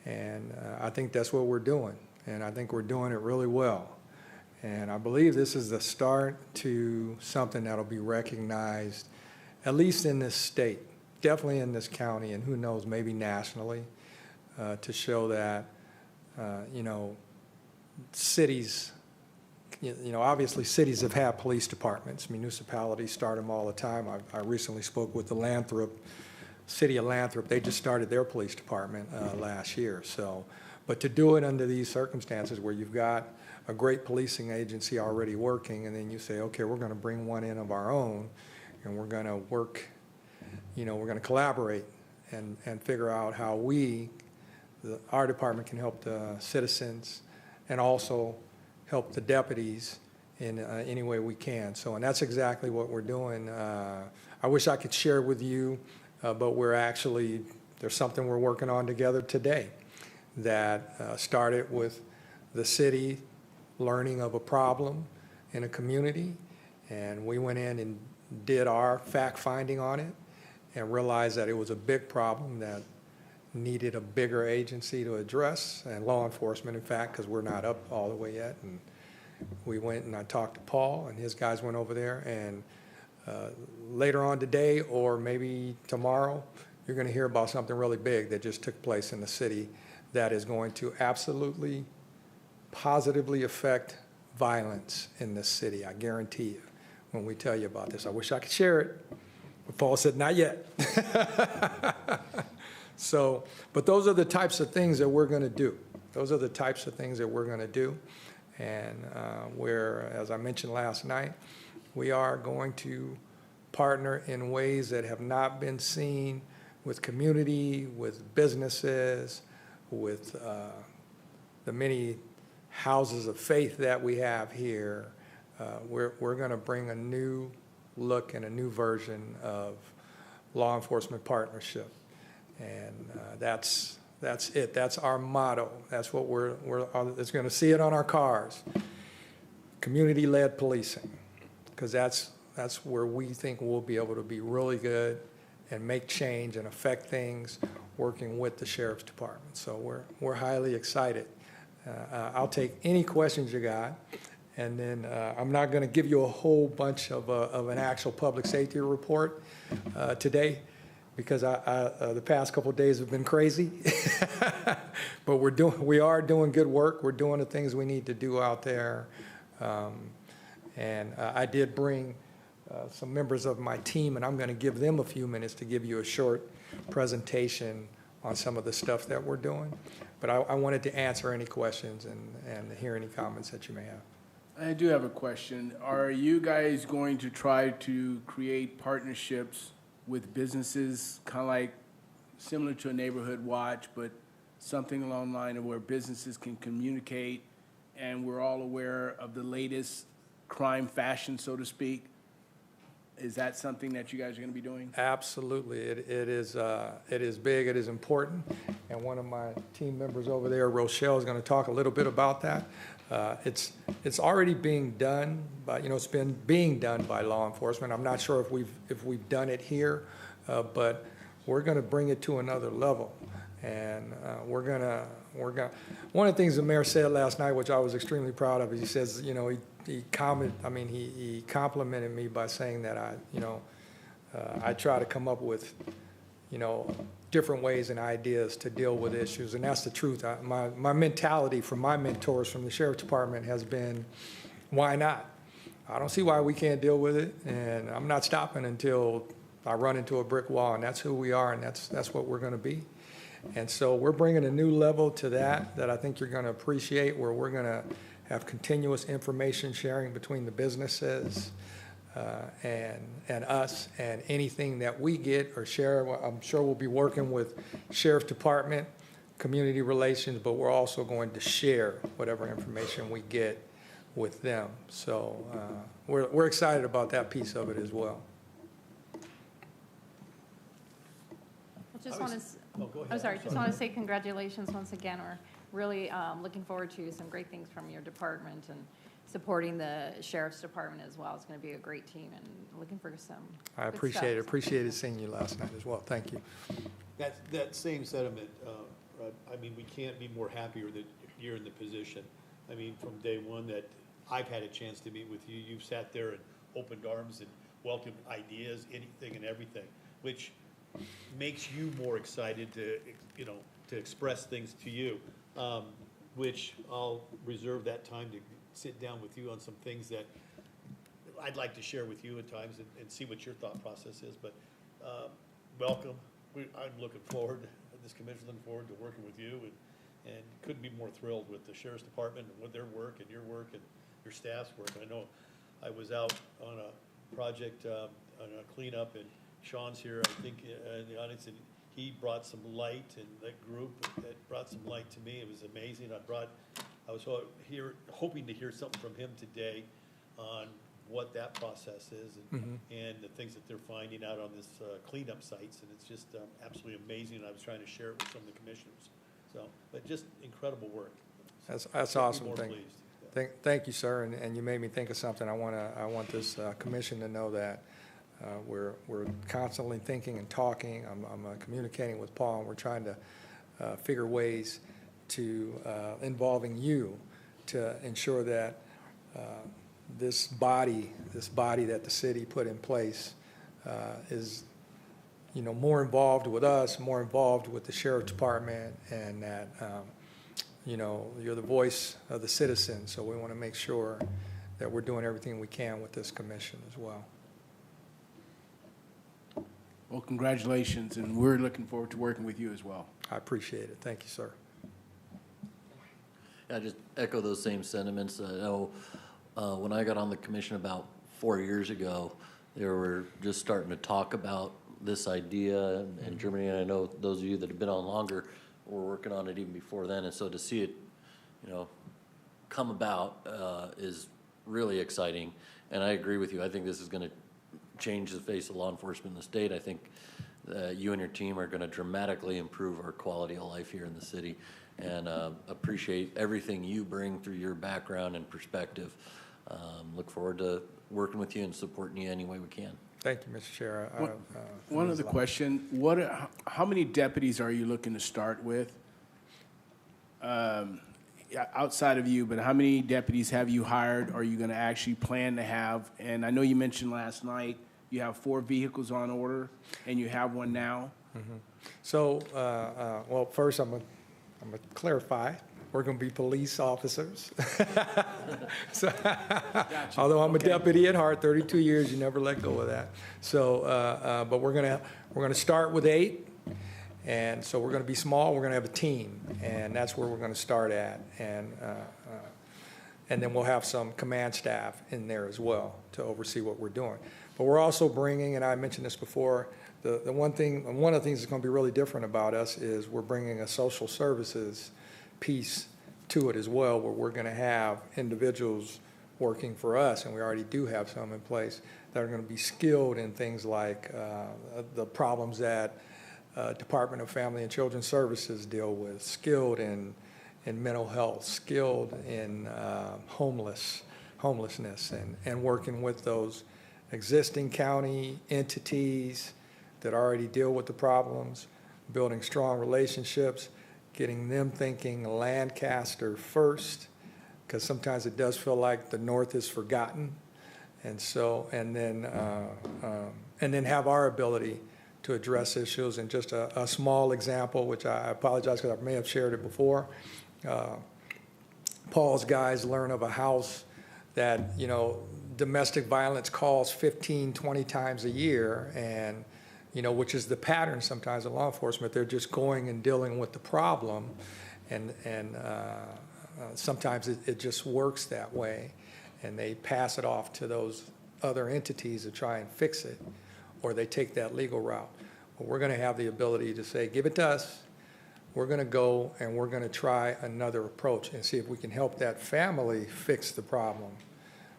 S4: And I think that's what we're doing. And I think we're doing it really well. And I believe this is the start to something that'll be recognized, at least in this state, definitely in this county, and who knows, maybe nationally, to show that, you know, cities, you know, obviously cities have had police departments. Municipalities start them all the time. I recently spoke with the Lathrop, city of Lathrop. They just started their police department last year. So. But to do it under these circumstances where you've got a great policing agency already working, and then you say, okay, we're going to bring one in of our own, and we're going to work, you know, we're going to collaborate and figure out how our department can help the citizens and also help the deputies in any way we can. So, and that's exactly what we're doing. I wish I could share with you, but there's something we're working on together today that started with the city learning of a problem in a community, and we went in and did our fact finding on it and realized that it was a big problem that needed a bigger agency to address, and law enforcement, in fact, because we're not up all the way yet. And we went and I talked to Paul, and his guys went over there, and later on today or maybe tomorrow, you're going to hear about something really big that just took place in the city that is going to absolutely, positively affect violence in this city. I guarantee you when we tell you about this. I wish I could share it, but Paul said, not yet. So, but those are the types of things that we're going to do. Those are the types of things that we're going to do. And as I mentioned last night, we are going to partner in ways that have not been seen with community, with businesses, with the many houses of faith that we have here. We're going to bring a new look and a new version of law enforcement partnership. And that's it. That's our motto. That's what it's going to see it on our cars. Community-led policing, because that's where we think we'll be able to be really good and make change and affect things working with the Sheriff's Department. So we're highly excited. I'll take any questions you got, and then I'm not going to give you a whole bunch of an actual public safety report today, because the past couple of days have been crazy. But we are doing good work. We're doing the things we need to do out there. And I did bring some members of my team, and I'm going to give them a few minutes to give you a short presentation on some of the stuff that we're doing. But I wanted to answer any questions and hear any comments that you may have.
S3: I do have a question. Are you guys going to try to create partnerships with businesses, kind of like similar to a neighborhood watch, but something along the line of where businesses can communicate and we're all aware of the latest crime fashion, so to speak? Is that something that you guys are going to be doing?
S4: Absolutely. It is big, it is important, and one of my team members over there, Rochelle, is going to talk a little bit about that. It's already being done by, it's been being done by law enforcement. I'm not sure if we've done it here, but we're going to bring it to another level. And we're gonna. One of the things the mayor said last night, which I was extremely proud of, is he says, he complimented me by saying that I try to come up with, different ways and ideas to deal with issues, and that's the truth. My mentality from my mentors from the sheriff's department has been, why not? I don't see why we can't deal with it, and I'm not stopping until I run into a brick wall, and that's who we are, and that's what we're going to be. And so we're bringing a new level to that I think you're going to appreciate, where we're going to have continuous information sharing between the businesses and us, and anything that we get or share. I'm sure we'll be working with Sheriff's Department, Community Relations, but we're also going to share whatever information we get with them. So we're excited about that piece of it as well.
S6: Just want to.
S2: Oh, go ahead.
S6: I'm sorry. Just want to say congratulations once again. We're really looking forward to some great things from your department and supporting the sheriff's department as well. It's going to be a great team, and looking for some.
S4: I appreciate it. Appreciated seeing you last night as well. Thank you.
S2: That same sentiment, we can't be more happier that you're in the position. From day one that I've had a chance to meet with you, you've sat there and opened arms and welcomed ideas, anything and everything, which makes you more excited to express things to you, which I'll reserve that time to sit down with you on some things that I'd like to share with you at times and see what your thought process is. But welcome. I'm looking forward, this commission's looking forward to working with you, and couldn't be more thrilled with the Sheriff's Department and with their work and your work and your staff's work. I know I was out on a project, on a cleanup, and Sean's here, I think, in the audience, and he brought some light, and that group that brought some light to me. It was amazing. I was hoping to hear something from him today on what that process is and the things that they're finding out on this cleanup sites, and it's just absolutely amazing. I was trying to share it with some of the commissioners. But just incredible work.
S4: That's awesome. Thank you, sir. And you made me think of something. I want this commission to know that we're constantly thinking and talking. I'm communicating with Paul, and we're trying to figure ways to involving you to ensure that this body that the city put in place is more involved with us, more involved with the sheriff's department, and that you're the voice of the citizens. So we want to make sure that we're doing everything we can with this commission as well.
S3: Well, congratulations, and we're looking forward to working with you as well.
S4: I appreciate it. Thank you, sir.
S7: I just echo those same sentiments. I know when I got on the commission about 4 years ago, they were just starting to talk about this idea in Germany, and I know those of you that have been on longer were working on it even before then, and so to see it, come about is really exciting. And I agree with you. I think this is going to change the face of law enforcement in the state. I think you and your team are going to dramatically improve our quality of life here in the city, and appreciate everything you bring through your background and perspective. Look forward to working with you and supporting you any way we can.
S4: Thank you, Mr. Chair.
S3: One other question. How many deputies are you looking to start with? Outside of you, but how many deputies have you hired? Are you going to actually plan to have? And I know you mentioned last night you have 4 vehicles on order, and you have one now.
S4: So, well, first I'm going to clarify. We're going to be police officers. So, although I'm a deputy at heart, 32 years, you never let go of that. So, but we're going to start with 8. And so we're going to be small. We're going to have a team, and that's where we're going to start at. And then we'll have some command staff in there as well to oversee what we're doing. But we're also bringing, and I mentioned this before, one of the things that's going to be really different about us is we're bringing a social services piece to it as well, where we're going to have individuals working for us, and we already do have some in place, that are going to be skilled in things like the problems that Department of Family and Children Services deal with, skilled in mental health, skilled in homelessness, and working with those existing county entities that already deal with the problems, building strong relationships, getting them thinking Lancaster first, because sometimes it does feel like the North is forgotten. And so, and then have our ability to address issues. And just a small example, which I apologize because I may have shared it before. Paul's guys learn of a house that, you know, domestic violence calls 15, 20 times a year, and, you know, which is the pattern sometimes in law enforcement. They're just going and dealing with the problem, and sometimes it just works that way, and they pass it off to those other entities to try and fix it, or they take that legal route. Well, we're going to have the ability to say, give it to us. We're going to go and we're going to try another approach and see if we can help that family fix the problem,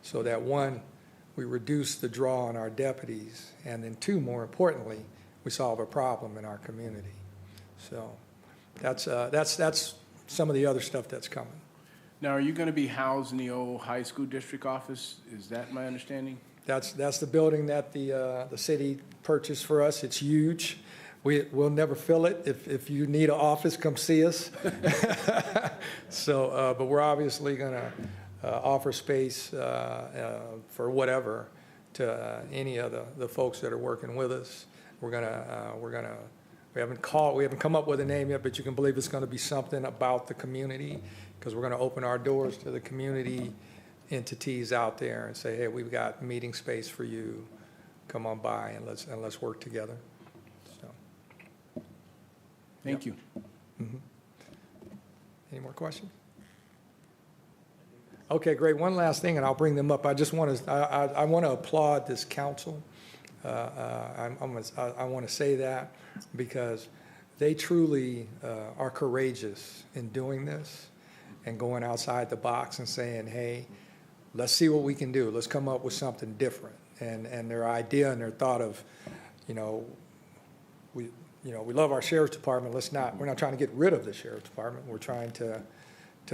S4: so that one, we reduce the draw on our deputies, and then two, more importantly, we solve a problem in our community. So that's some of the other stuff that's coming.
S3: Now, are you going to be housed in the old high school district office? Is that my understanding?
S4: That's the building that the city purchased for us. It's huge. We'll never fill it. If you need an office, come see us. So, but we're obviously going to offer space for whatever to any of the folks that are working with us. We haven't come up with a name yet, but you can believe it's going to be something about the community, because we're going to open our doors to the community entities out there and say, hey, we've got meeting space for you. Come on by and let's work together. So,
S3: Thank you.
S4: Mm-hmm. Any more questions? Okay, great. One last thing, and I'll bring them up. I just want to I want to applaud this council. I want to say that because they truly are courageous in doing this and going outside the box and saying, hey, let's see what we can do. Let's come up with something different. And their idea and their thought of, we love our sheriff's department. We're not trying to get rid of the sheriff's department. We're trying to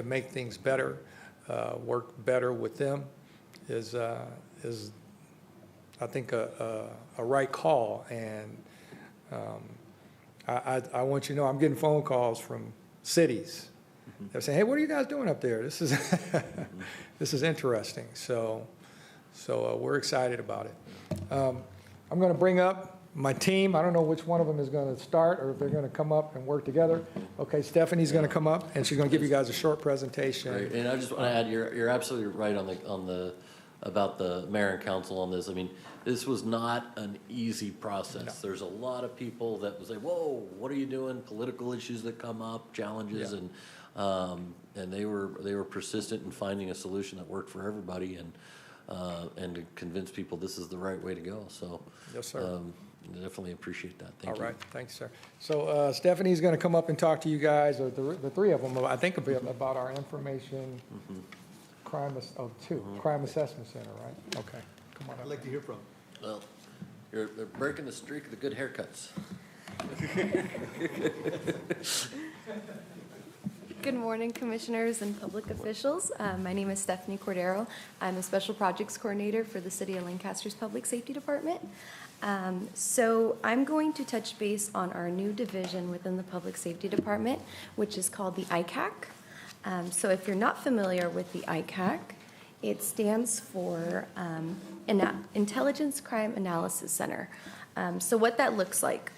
S4: make things better, work better with them is I think a right call. And I want you to know I'm getting phone calls from cities. They're saying, hey, what are you guys doing up there? This is this is interesting. So we're excited about it. I'm going to bring up my team. I don't know which one of them is going to start or if they're going to come up and work together. Okay, Stephanie's going to come up and she's going to give you guys a short presentation.
S7: Great. And I just want to add, you're absolutely right about the mayor and council on this. I mean, this was not an easy process. No. There's a lot of people that was like, whoa, what are you doing? Political issues that come up, challenges, yeah. And they were persistent in finding a solution that worked for everybody and to convince people this is the right way to go. So
S4: yes, sir.
S7: Definitely appreciate that. Thank you.
S4: All right, thanks, sir. So Stephanie's going to come up and talk to you guys, or the three of them, I think, a bit about our information. Mm-hmm. Crime Assessment Center, right? Okay, come on up.
S2: I'd like to hear from.
S7: Well, they're breaking the streak of the good haircuts.
S10: Good morning, commissioners and public officials. My name is Stephanie Cordero. I'm a Special Projects Coordinator for the City of Lancaster's Public Safety Department. So I'm going to touch base on our new division within the Public Safety Department, which is called the ICAC. So if you're not familiar with the ICAC, it stands for Intelligence Crime Analysis Center. So what that looks like,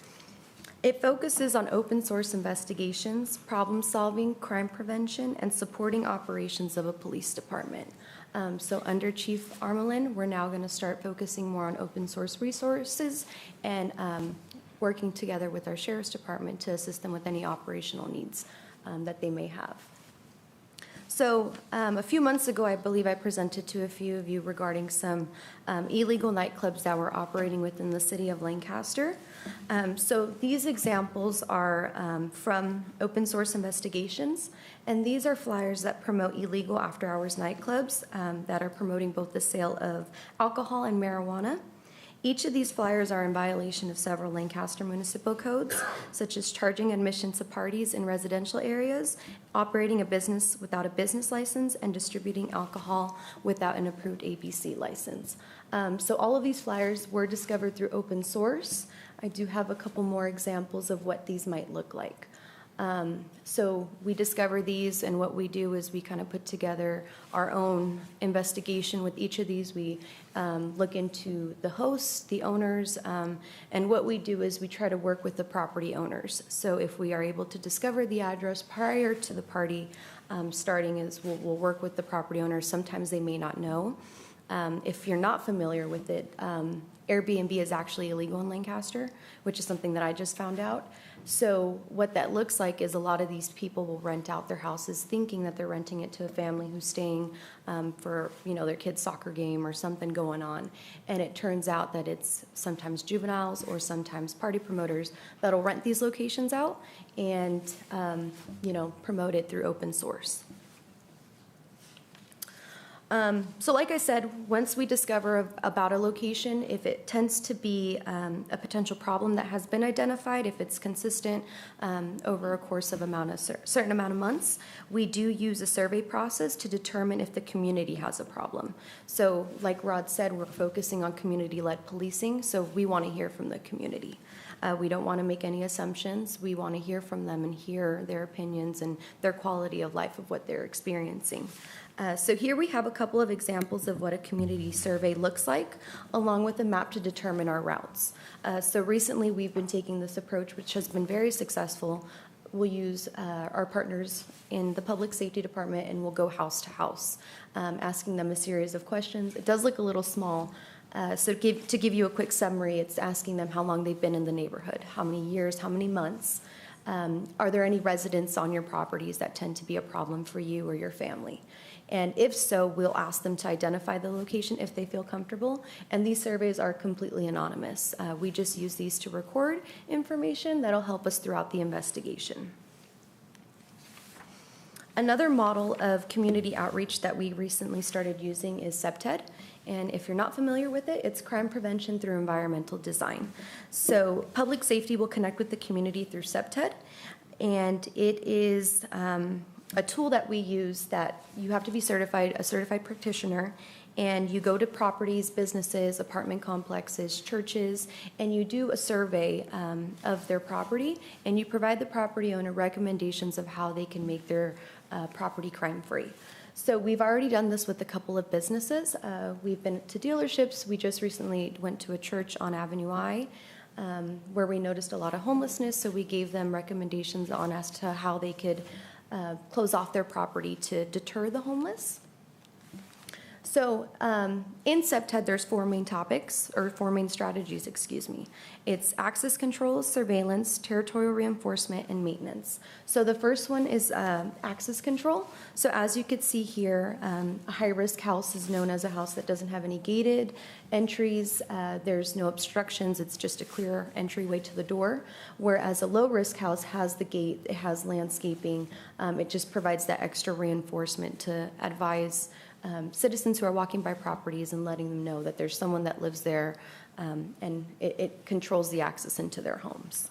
S10: it focuses on open source investigations, problem solving, crime prevention, and supporting operations of a police department. So under Chief Armelin, we're now going to start focusing more on open source resources and working together with our sheriff's department to assist them with any operational needs that they may have. So a few months ago, I believe I presented to a few of you regarding some illegal nightclubs that were operating within the city of Lancaster. So these examples are from open source investigations, and these are flyers that promote illegal after-hours nightclubs that are promoting both the sale of alcohol and marijuana. Each of these flyers are in violation of several Lancaster municipal codes, such as charging admission to parties in residential areas, operating a business without a business license, and distributing alcohol without an approved ABC license. So all of these flyers were discovered through open source. I do have a couple more examples of what these might look like. So we discover these, and what we do is we kind of put together our own investigation with each of these. We look into the hosts, the owners, and what we do is we try to work with the property owners. So if we are able to discover the address prior to the party starting, is we'll work with the property owners. Sometimes they may not know. If you're not familiar with it, Airbnb is actually illegal in Lancaster, which is something that I just found out. So what that looks like is a lot of these people will rent out their houses thinking that they're renting it to a family who's staying for, their kid's soccer game or something going on. And it turns out that it's sometimes juveniles or sometimes party promoters that'll rent these locations out and, promote it through open source. So like I said, once we discover about a location, if it tends to be a potential problem that has been identified, if it's consistent over a course of certain amount of months, we do use a survey process to determine if the community has a problem. So like Rod said, we're focusing on community-led policing, so we want to hear from the community. We don't want to make any assumptions. We want to hear from them and hear their opinions and their quality of life of what they're experiencing. So here we have a couple of examples of what a community survey looks like, along with a map to determine our routes. So recently we've been taking this approach, which has been very successful. We'll use our partners in the public safety department, and we'll go house to house, asking them a series of questions. It does look a little small. So to give you a quick summary, it's asking them how long they've been in the neighborhood, how many years, how many months. Are there any residents on your properties that tend to be a problem for you or your family? And if so, we'll ask them to identify the location if they feel comfortable. And these surveys are completely anonymous. We just use these to record information that'll help us throughout the investigation. Another model of community outreach that we recently started using is CPTED. And if you're not familiar with it, it's crime prevention through environmental design. So public safety will connect with the community through CPTED. And it is a tool that we use that you have to be a certified practitioner, and you go to properties, businesses, apartment complexes, churches, and you do a survey of their property, and you provide the property owner recommendations of how they can make their property crime-free. So we've already done this with a couple of businesses. We've been to dealerships. We just recently went to a church on Avenue I, where we noticed a lot of homelessness, so we gave them recommendations on as to how they could close off their property to deter the homeless. So in CPTED, there's four main strategies, excuse me. It's access control, surveillance, territorial reinforcement, and maintenance. So the first one is access control. So as you could see here, a high-risk house is known as a house that doesn't have any gated entries. There's no obstructions. It's just a clear entryway to the door. Whereas a low-risk house has the gate, it has landscaping. It just provides that extra reinforcement to advise citizens who are walking by properties and letting them know that there's someone that lives there, and it controls the access into their homes.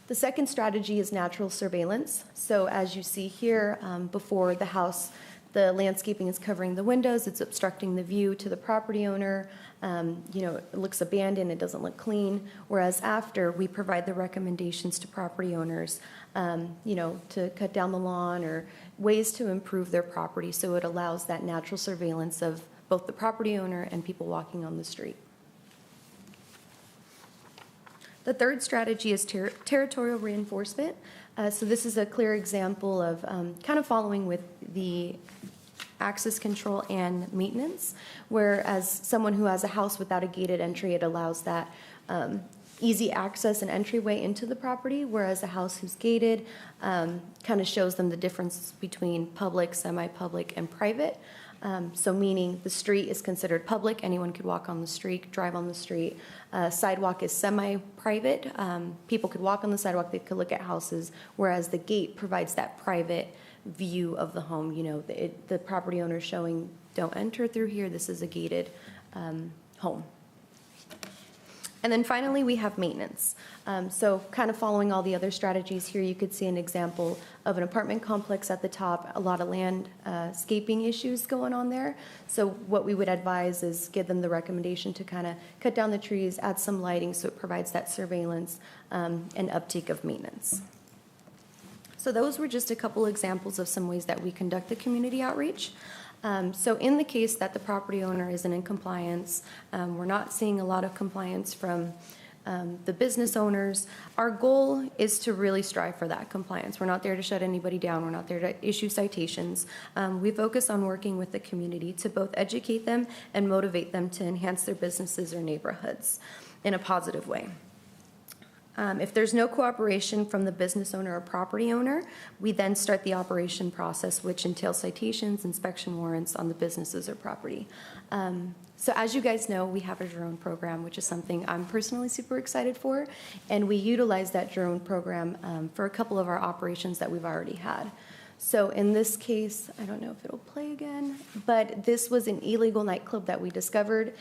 S10: The second strategy is natural surveillance. So as you see here, before the house, the landscaping is covering the windows, it's obstructing the view to the property owner. It looks abandoned, it doesn't look clean. Whereas after, we provide the recommendations to property owners, to cut down the lawn or ways to improve their property, so it allows that natural surveillance of both the property owner and people walking on the street. The third strategy is territorial reinforcement. So this is a clear example of kind of following with the access control and maintenance, whereas someone who has a house without a gated entry, it allows that easy access and entryway into the property, whereas a house who's gated kind of shows them the difference between public, semi-public, and private. So meaning the street is considered public, anyone could walk on the street, drive on the street. Sidewalk is semi-private, people could walk on the sidewalk, they could look at houses, whereas the gate provides that private view of the home. You know, the property owner showing, don't enter through here, this is a gated home. And then finally, we have maintenance. So kind of following all the other strategies here, you could see an example of an apartment complex at the top, a lot of landscaping issues going on there. So what we would advise is give them the recommendation to kind of cut down the trees, add some lighting so it provides that surveillance and uptake of maintenance. So those were just a couple examples of some ways that we conduct the community outreach. So in the case that the property owner isn't in compliance, we're not seeing a lot of compliance from the business owners. Our goal is to really strive for that compliance. We're not there to shut anybody down. We're not there to issue citations. We focus on working with the community to both educate them and motivate them to enhance their businesses or neighborhoods in a positive way. If there's no cooperation from the business owner or property owner, we then start the operation process, which entails citations, inspection warrants on the businesses or property. So as you guys know, we have a drone program, which is something I'm personally super excited for, and we utilize that drone program for a couple of our operations that we've already had. So in this case, I don't know if it'll play again, but this was an illegal nightclub that we discovered.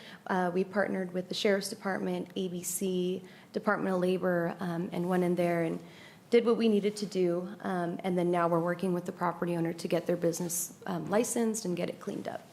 S10: We partnered with the Sheriff's Department, ABC, Department of Labor, and went in there and did what we needed to do. And then now we're working with the property owner to get their business licensed and get it cleaned up.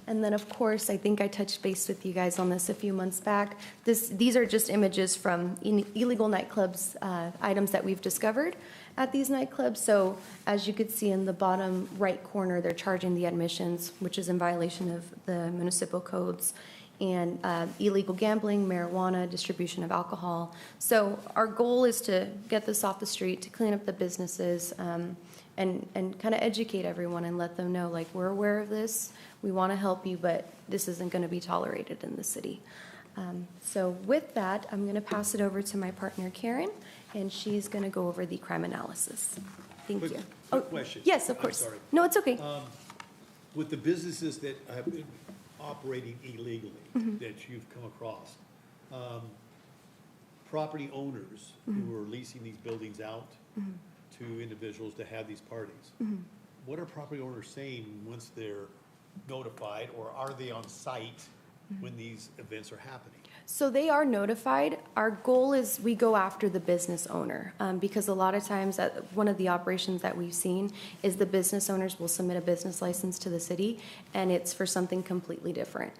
S10: And then, of course, I think I touched base with you guys on this a few months back. These are just images from illegal nightclubs, items that we've discovered at these nightclubs. So as you could see in the bottom right corner, they're charging the admissions, which is in violation of the municipal codes, and illegal gambling, marijuana, distribution of alcohol. So our goal is to get this off the street, to clean up the businesses, and kind of educate everyone and let them know, like, we're aware of this, we want to help you, but this isn't going to be tolerated in the city. So with that, I'm going to pass it over to my partner, Karen, and she's going to go over the crime analysis. Thank you.
S2: Quick question.
S10: Yes, of course.
S2: I'm sorry.
S10: No, it's okay.
S2: With the businesses that have been operating illegally that you've come across, property owners who are leasing these buildings out to individuals to have these parties, what are property owners saying once they're notified, or are they on site when these events are happening?
S10: So they are notified. Our goal is we go after the business owner because a lot of times one of the operations that we've seen is the business owners will submit a business license to the city and it's for something completely different.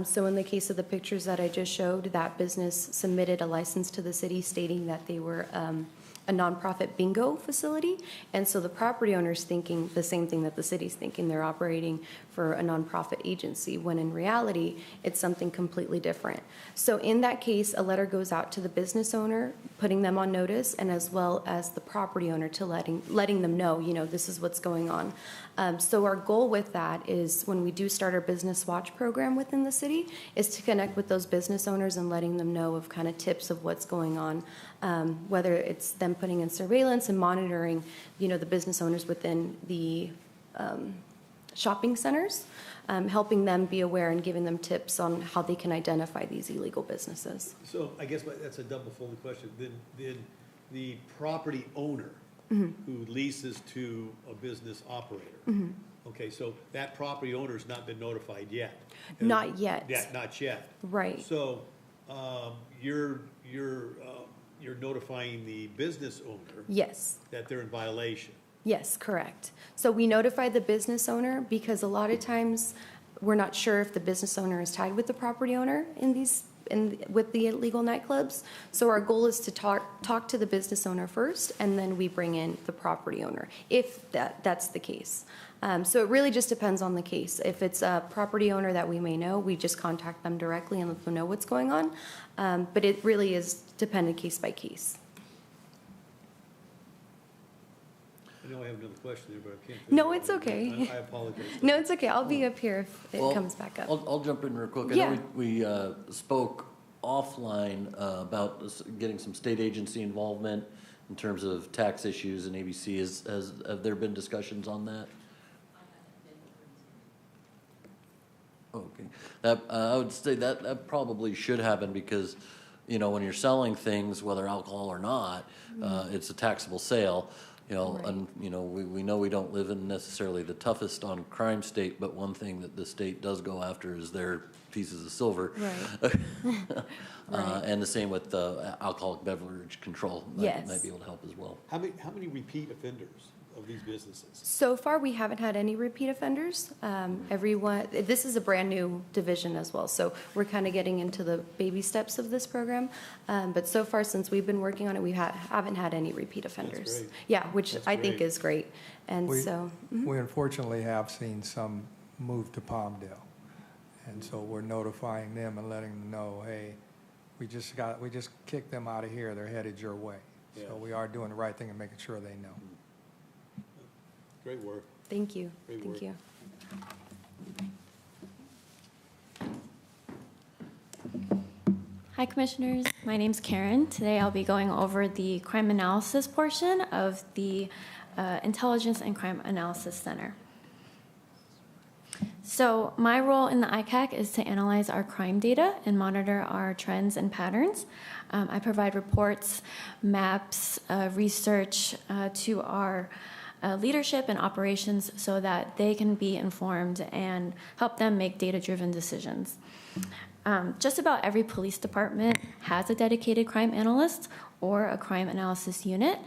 S10: So in the case of the pictures that I just showed, that business submitted a license to the city stating that they were a nonprofit bingo facility, and so the property owner's thinking the same thing that the city's thinking. They're operating for a nonprofit agency, when in reality, it's something completely different. So in that case, a letter goes out to the business owner, putting them on notice, and as well as the property owner to letting them know, you know, this is what's going on. So our goal with that is, when we do start our business watch program within the city, is to connect with those business owners and letting them know of kind of tips of what's going on, whether it's them putting in surveillance and monitoring, you know, the business owners within the shopping centers, helping them be aware and giving them tips on how they can identify these illegal businesses.
S2: So I guess that's a double-folded question. Then the property owner who leases to a business operator, okay, so that property owner's not been notified yet?
S10: Not yet.
S2: Not yet.
S10: Right.
S2: So you're notifying the business owner?
S10: Yes.
S2: That they're in violation?
S10: Yes, correct. So we notify the business owner because a lot of times we're not sure if the business owner is tied with the property owner with the illegal nightclubs. So our goal is to talk to the business owner first, and then we bring in the property owner, if that's the case. So it really just depends on the case. If it's a property owner that we may know, we just contact them directly and let them know what's going on. But it really is dependent case by case.
S2: I know I have another question there, but I can't.
S10: No, it's okay.
S2: I apologize.
S10: No, it's okay. I'll be up here if it comes back up.
S7: I'll jump in real quick. I
S10: Yeah.
S7: know we spoke offline about getting some state agency involvement in terms of tax issues and ABC. Have there been discussions on that? Okay. I would say that probably should happen because, you know, when you're selling things, whether alcohol or not, it's a taxable sale. You know,
S10: Right.
S7: and, you know, we know we don't live in necessarily the toughest on crime state, but one thing that the state does go after is their pieces of silver.
S10: Right. Right.
S7: And the same with alcoholic beverage control.
S10: Yes.
S7: Might be able to help as well.
S2: How many repeat offenders of these businesses?
S10: So far, we haven't had any repeat offenders. This is a brand-new division as well, so we're kind of getting into the baby steps of this program. But so far, since we've been working on it, we haven't had any repeat offenders.
S2: great.
S10: Yeah, which
S2: That's
S10: I think
S2: great.
S10: is great. And
S4: We-
S10: so,
S4: We unfortunately have seen some move to Palmdale. And so we're notifying them and letting them know, hey, we just kicked them out of here. They're headed your way.
S2: Yeah.
S4: So we are doing the right thing and making sure they know.
S2: Great work.
S10: thank you,
S2: Great
S10: thank
S2: work.
S10: you.
S8: Hi, Commissioners. My name's Karen. Today I'll be going over the crime analysis portion of the Intelligence and Crime Analysis Center. So my role in the ICAC is to analyze our crime data and monitor our trends and patterns. I provide reports, maps, research to our leadership and operations so that they can be informed and help them make data-driven decisions. Just about every police department has a dedicated crime analyst or a crime analysis unit.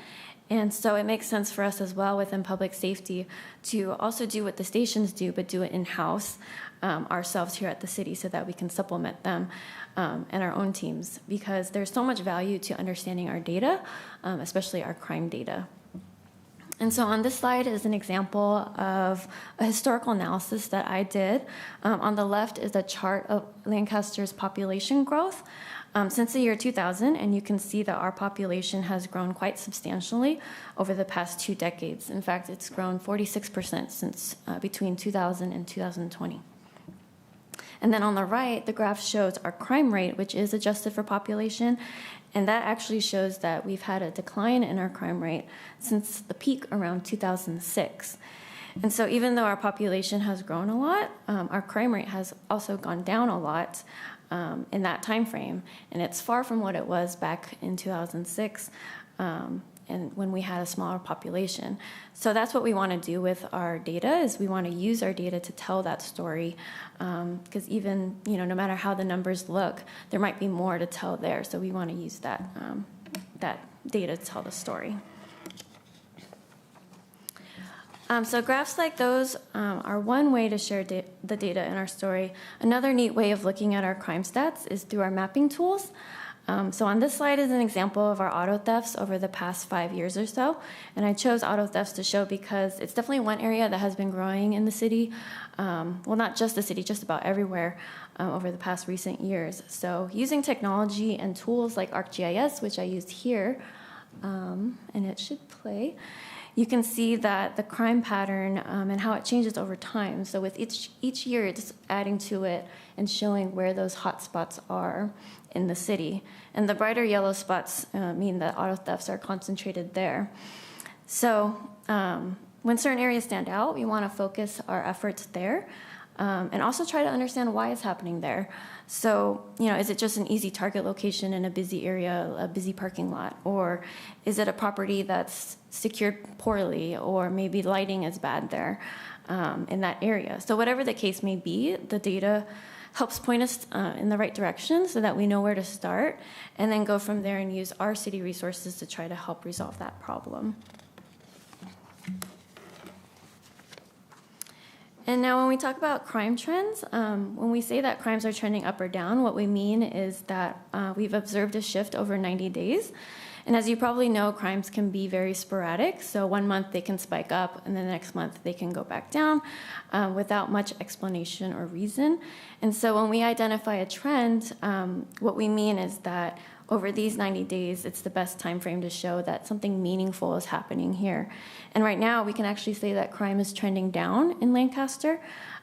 S8: And so it makes sense for us as well within public safety to also do what the stations do, but do it in-house ourselves here at the city so that we can supplement them and our own teams, because there's so much value to understanding our data, especially our crime data. And so on this slide is an example of a historical analysis that I did. On the left is a chart of Lancaster's population growth since the year 2000, and you can see that our population has grown quite substantially over the past 2 decades. In fact, it's grown 46% since between 2000 and 2020. And then on the right, the graph shows our crime rate, which is adjusted for population, and that actually shows that we've had a decline in our crime rate since the peak around 2006. And so even though our population has grown a lot, our crime rate has also gone down a lot in that time frame, and it's far from what it was back in 2006 and when we had a smaller population. So that's what we want to do with our data, is we want to use our data to tell that story, because even, you know, no matter how the numbers look, there might be more to tell there. So we want to use that data to tell the story. So graphs like those are one way to share the data in our story. Another neat way of looking at our crime stats is through our mapping tools. So on this slide is an example of our auto thefts over the past 5 years or so. And I chose auto thefts to show because it's definitely one area that has been growing in the city. Well, not just the city, just about everywhere over the past recent years. So using technology and tools like ArcGIS, which I used here, and it should play, you can see that the crime pattern and how it changes over time. So with each year, it's adding to it and showing where those hot spots are in the city. And the brighter yellow spots mean that auto thefts are concentrated there. So when certain areas stand out, we want to focus our efforts there and also try to understand why it's happening there. So, you know, is it just an easy target location in a busy area, a busy parking lot? Or is it a property that's secured poorly, or maybe lighting is bad there in that area? So whatever the case may be, the data helps point us in the right direction so that we know where to start, and then go from there and use our city resources to try to help resolve that problem. And now when we talk about crime trends, when we say that crimes are trending up or down, what we mean is that we've observed a shift over 90 days. And as you probably know, crimes can be very sporadic. So 1 month they can spike up, and the next month they can go back down without much explanation or reason. And so when we identify a trend, what we mean is that over these 90 days, it's the best time frame to show that something meaningful is happening here. And right now, we can actually say that crime is trending down in Lancaster.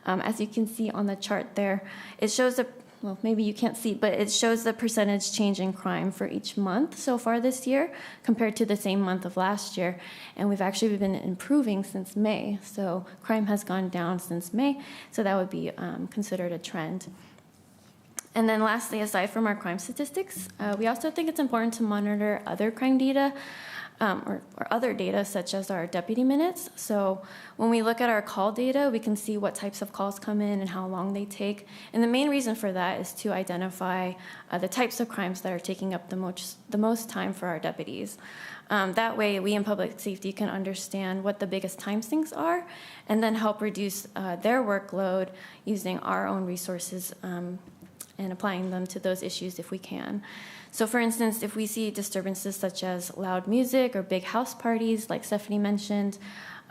S8: As you can see on the chart there, it shows well, maybe you can't see, but it shows the percentage change in crime for each month so far this year compared to the same month of last year. And we've actually been improving since May. So crime has gone down since May. So that would be considered a trend. And then lastly, aside from our crime statistics, we also think it's important to monitor other crime data or other data such as our deputy minutes. So when we look at our call data, we can see what types of calls come in and how long they take. And the main reason for that is to identify the types of crimes that are taking up the most time for our deputies. That way, we in public safety can understand what the biggest time sinks are and then help reduce their workload using our own resources and applying them to those issues if we can. So for instance, if we see disturbances such as loud music or big house parties, like Stephanie mentioned,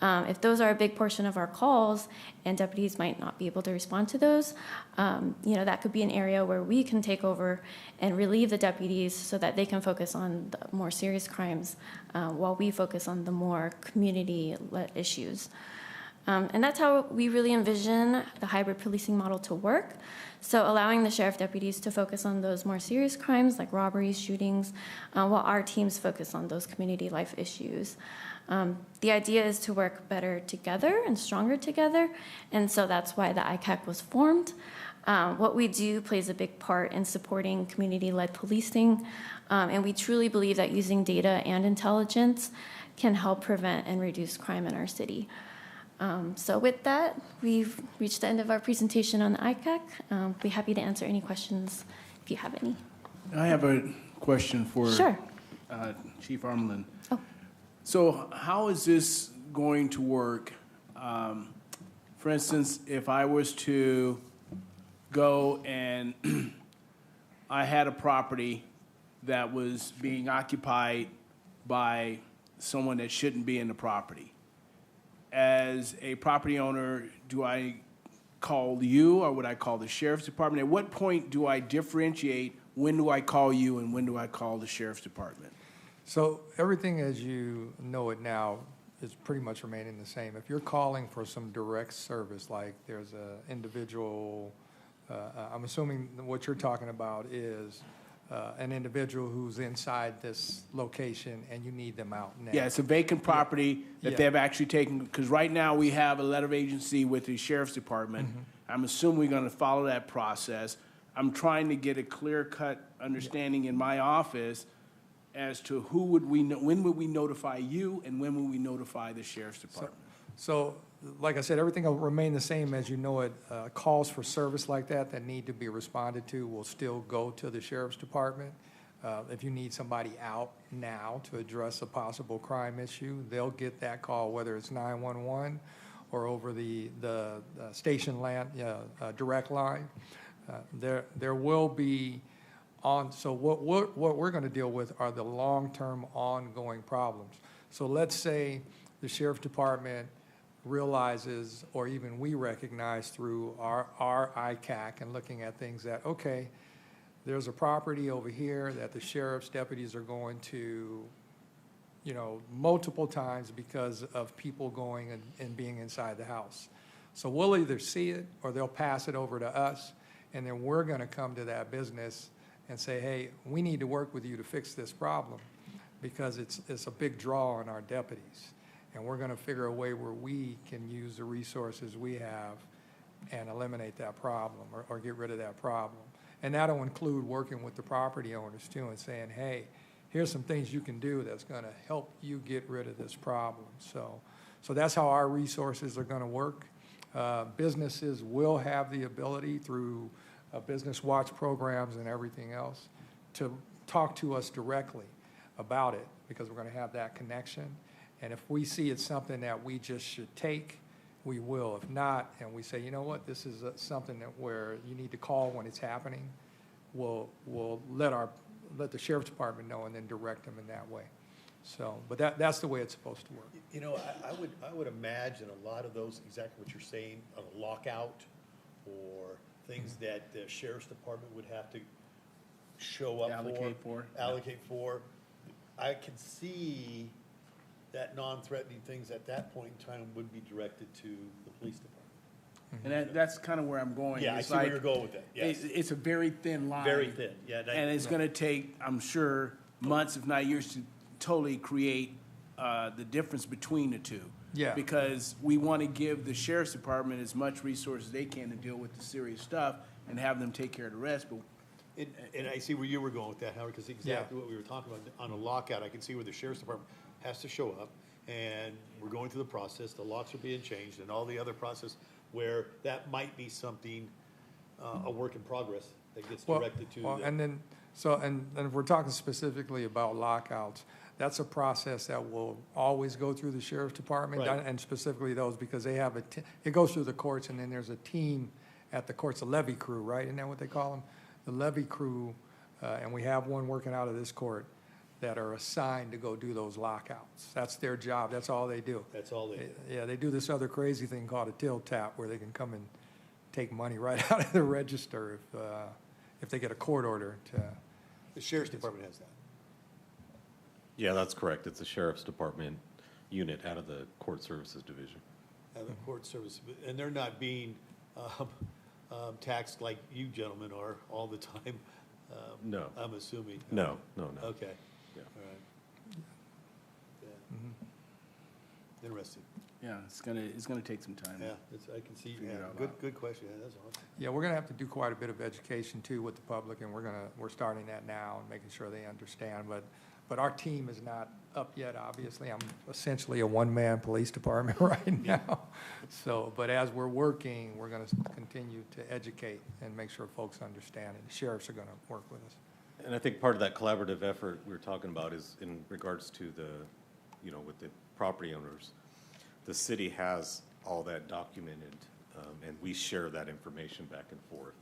S8: if those are a big portion of our calls and deputies might not be able to respond to those, that could be an area where we can take over and relieve the deputies so that they can focus on the more serious crimes while we focus on the more community-led issues. And that's how we really envision the hybrid policing model to work. So allowing the sheriff deputies to focus on those more serious crimes like robberies, shootings, while our teams focus on those community life issues. The idea is to work better together and stronger together, and so that's why the ICAC was formed. What we do plays a big part in supporting community-led policing, and we truly believe that using data and intelligence can help prevent and reduce crime in our city. So with that, we've reached the end of our presentation on the ICAC. Be happy to answer any questions if you have any.
S3: I have a question for
S8: Sure.
S3: Chief Armelin.
S8: Oh.
S3: So how is this going to work? For instance, if I was to go and I had a property that was being occupied by someone that shouldn't be in the property. As a property owner, do I call you or would I call the sheriff's department? At what point do I differentiate when do I call you and when do I call the sheriff's department?
S4: So everything as you know it now is pretty much remaining the same. If you're calling for some direct service, like there's an individual, I'm assuming what you're talking about is an individual who's inside this location and you need them out now.
S3: Yeah, it's a vacant property that they've actually taken, because right now we have a letter of agency with the sheriff's department. I'm assuming we're going to follow that process. I'm trying to get a clear-cut understanding in my office as to who would we, when would we notify you and when would we notify the sheriff's department?
S4: So, like I said, everything will remain the same as you know it. Calls for service like that need to be responded to will still go to the sheriff's department. If you need somebody out now to address a possible crime issue, they'll get that call, whether it's 911 or over the station land direct line. There will be so what we're going to deal with are the long-term ongoing problems. So let's say the sheriff's department realizes, or even we recognize through our ICAC and looking at things that, okay, there's a property over here that the sheriff's deputies are going to, multiple times because of people going and being inside the house. So we'll either see it or they'll pass it over to us, and then we're going to come to that business and say, hey, we need to work with you to fix this problem because it's a big draw on our deputies. And we're going to figure a way where we can use the resources we have and eliminate that problem or get rid of that problem. And that'll include working with the property owners too and saying, hey, here's some things you can do that's going to help you get rid of this problem. So that's how our resources are going to work. Businesses will have the ability through business watch programs and everything else to talk to us directly about it because we're going to have that connection. And if we see it's something that we just should take, we will. If not, and we say, you know what, this is something that where you need to call when it's happening, we'll let the sheriff's department know and then direct them in that way. So, but that's the way it's supposed to work.
S2: I would imagine a lot of those, exactly what you're saying, a lockout or things that the sheriff's department would have to show up allocate for. I can see that non-threatening things at that point in time would be directed to the police department.
S3: And that's kind of where I'm going.
S2: Yeah, I
S3: It's
S2: see where
S3: like-
S2: you're going with that, yes.
S3: It's a very thin line.
S2: Very thin, yeah.
S3: And it's going to take, I'm sure, months, if not years, to totally create the difference between the two.
S4: Yeah.
S3: Because we want to give the sheriff's department as much resources they can to deal with the serious stuff and have them take care of the rest, but
S2: And I see where you were going with that, Howard, because exactly what we were talking about on a lockout, I can see where the sheriff's department has to show up, and we're going through the process, the locks are being changed, and all the other process where that might be something, a work in progress that gets directed to.
S4: Well,
S2: the-
S4: and then, and if we're talking specifically about lockouts, that's a process that will always go through the sheriff's department,
S2: Right.
S4: and specifically those, because they have it goes through the courts, and then there's a team at the courts, a levy crew, right? Isn't that what they call them? The levy crew, and we have one working out of this court, that are assigned to go do those lockouts. That's their job, that's all they do.
S2: That's all they do.
S4: Yeah, they do this other crazy thing called a till tap, where they can come and take money right out of the register if they get a court order to.
S2: The sheriff's department has that.
S12: Yeah, that's correct. It's a sheriff's department unit out of the court services division.
S2: Have a court service, and they're not being taxed like you gentlemen are all the time.
S12: No.
S2: I'm assuming.
S12: No.
S2: Okay.
S12: Yeah.
S2: All right. Yeah. Interesting.
S3: yeah, it's gonna take some time.
S2: Yeah, I can see,
S3: Figure it all out.
S2: good question, yeah, that's awesome.
S4: Yeah, we're gonna have to do quite a bit of education too with the public, and we're starting that now and making sure they understand, but our team is not up yet, obviously. I'm essentially a one-man police department right now. So, but as we're working, we're gonna continue to educate and make sure folks understand, and the sheriffs are gonna work with us.
S12: And I think part of that collaborative effort we were talking about is in regards to with the property owners. The city has all that documented, and we share that information back and forth.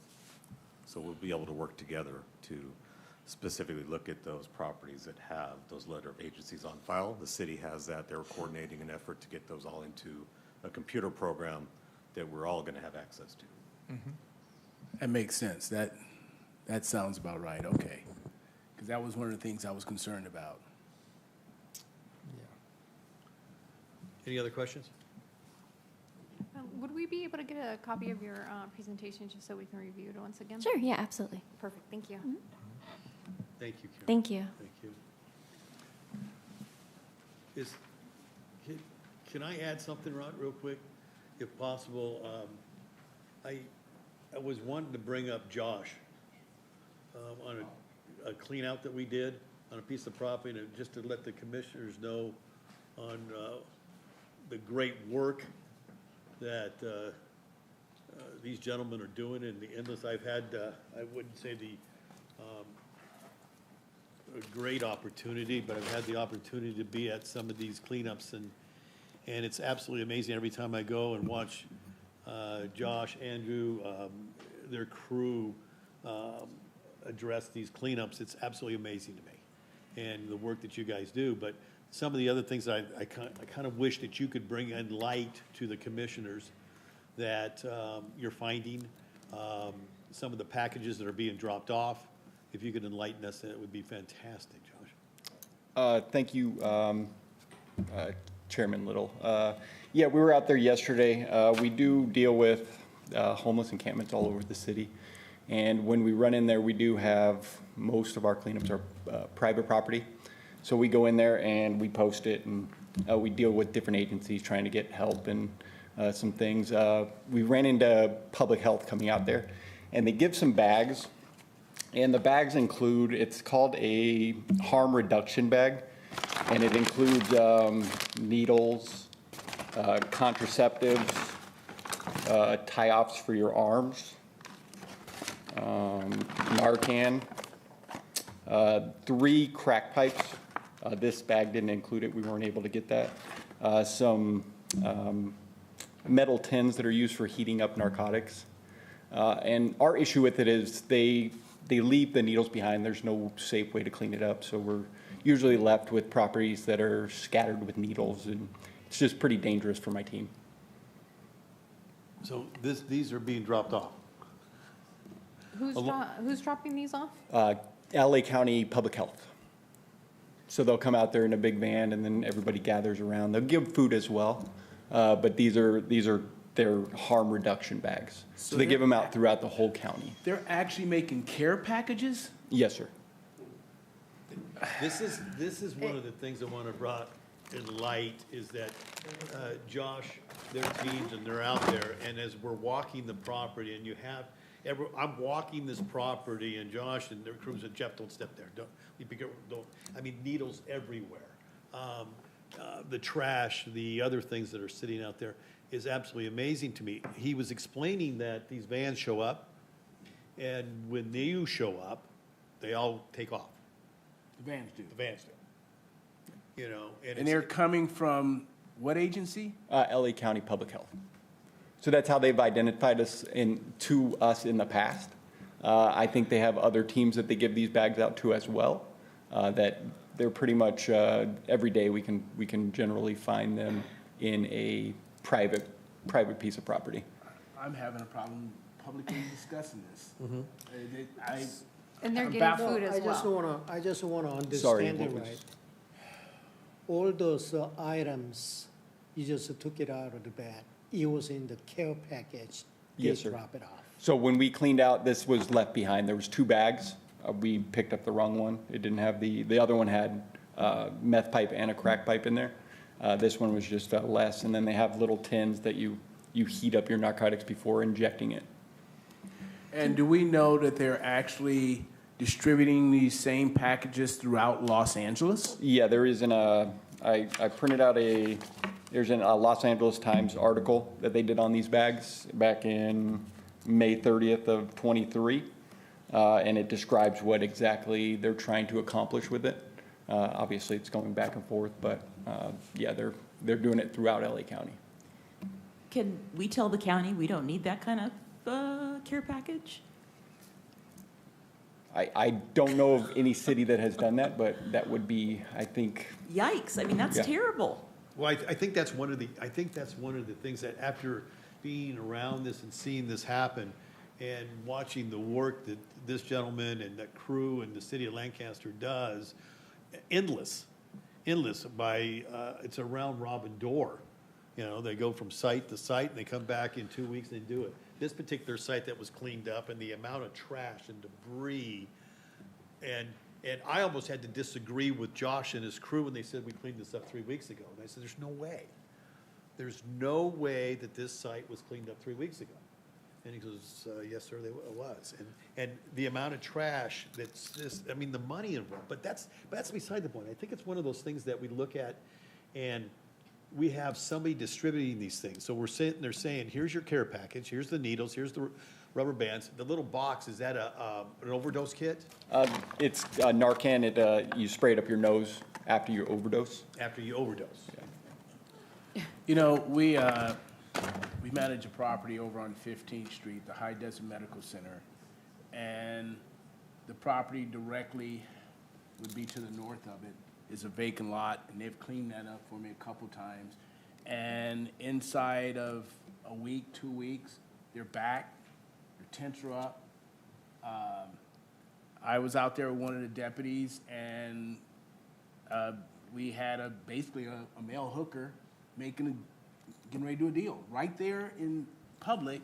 S12: So we'll be able to work together to specifically look at those properties that have those letter of agencies on file. The city has that. They're coordinating an effort to get those all into a computer program that we're all going to have access to.
S3: That makes sense. That sounds about right, okay. Because that was one of the things I was concerned about.
S2: Any other questions?
S6: Would we be able to get a copy of your presentation just so we can review it once again?
S8: Sure, yeah, absolutely.
S6: Perfect, thank you.
S2: Thank you, Karen.
S8: Thank you.
S2: Thank you. Can I add something, Rod, real quick, if possible? I was wanting to bring up Josh on a clean out that we did on a piece of property, and just to let the commissioners know on the great work that these gentlemen are doing, and the endless, I've had, I wouldn't say a great opportunity, but I've had the opportunity to be at some of these cleanups, and it's absolutely amazing every time I go and watch Josh, Andrew, their crew address these cleanups. It's absolutely amazing to me, and the work that you guys do. But some of the other things that I kind of wish that you could bring in light to the commissioners that you're finding, some of the packages that are being dropped off. If you could enlighten us, it would be fantastic, Josh.
S13: Thank you, Chairman Little. Yeah, we were out there yesterday. We do deal with homeless encampments all over the city. And when we run in there, we do have, most of our cleanups are private property. So we go in there and we post it, and we deal with different agencies trying to get help and some things. We ran into public health coming out there, and they give some bags. And the bags include, it's called a harm reduction bag, and it includes needles, contraceptives, tie-offs for your arms, Narcan, 3 crack pipes. This bag didn't include it, we weren't able to get that. Some metal tins that are used for heating up narcotics. And our issue with it is they leave the needles behind. There's no safe way to clean it up, so we're usually left with properties that are scattered with needles, and it's just pretty dangerous for my team.
S2: So these are being dropped off?
S6: Who's dropping these off?
S13: LA County Public Health. So they'll come out there in a big van, and then everybody gathers around. They'll give food as well, but they're they're harm reduction bags. So they give them out throughout the whole county.
S3: They're actually making care packages?
S13: Yes, sir.
S2: This is one of the things I want to brought in light is that Josh, their teams, and they're out there, and as we're walking the property, and you have, I'm walking this property, and Josh and their crews, and Jeff, don't step there, I mean, needles everywhere. The trash, the other things that are sitting out there is absolutely amazing to me. He was explaining that these vans show up, and when you show up, they all take off.
S3: The vans do.
S2: The vans do. You know,
S3: And they're coming from what agency?
S13: LA County Public Health. So that's how they've identified us to us in the past. I think they have other teams that they give these bags out to as well. That they're pretty much every day we can generally find them in a private piece of property.
S3: I'm having a problem publicly discussing this.
S6: And they're getting
S3: baffled.
S6: food as well.
S14: I just want to
S13: Sorry,
S14: understand
S13: what
S14: it
S13: was-
S14: right. All those items, you just took it out of the bag. It was in the care package.
S13: Yes,
S14: They
S13: sir.
S14: drop it off.
S13: So when we cleaned out, this was left behind. There was 2 bags. We picked up the wrong one. It didn't have the other one had meth pipe and a crack pipe in there. This one was just less. And then they have little tins that you heat up your narcotics before injecting it.
S3: And do we know that they're actually distributing these same packages throughout Los Angeles?
S13: Yeah, there is I printed out there's a Los Angeles Times article that they did on these bags back in May 30th of 23. And it describes what exactly they're trying to accomplish with it. Obviously, it's going back and forth, but yeah, they're doing it throughout LA County.
S15: Can we tell the county we don't need that kind of care package?
S13: I don't know of any city that has done that, but that would be, I think.
S15: Yikes, I mean, that's
S13: Yeah.
S15: terrible.
S2: Well, I think that's one of the things that after being around this and seeing this happen and watching the work that this gentleman and that crew and the city of Lancaster does, endless by, it's a round robin door. You know, they go from site to site and they come back in 2 weeks and they do it. This particular site that was cleaned up and the amount of trash and debris, and I almost had to disagree with Josh and his crew when they said we cleaned this up 3 weeks ago. And I said, there's no way. There's no way that this site was cleaned up 3 weeks ago. And he goes, yes, sir, it was. And the amount of trash that's just, I mean, the money involved, but that's beside the point. I think it's one of those things that we look at and we have somebody distributing these things. So we're sitting there saying, here's your care package, here's the needles, here's the rubber bands. The little box, is that an overdose kit?
S13: It's Narcan. You spray it up your nose after you overdose.
S2: After you overdose.
S3: You know, we manage a property over on 15th Street, the High Desert Medical Center, and the property directly would be to the north of it is a vacant lot, and they've cleaned that up for me a couple times. And inside of a week, 2 weeks, they're back, their tents are up. I was out there with one of the deputies, and we had basically a male hooker getting ready to do a deal right there in public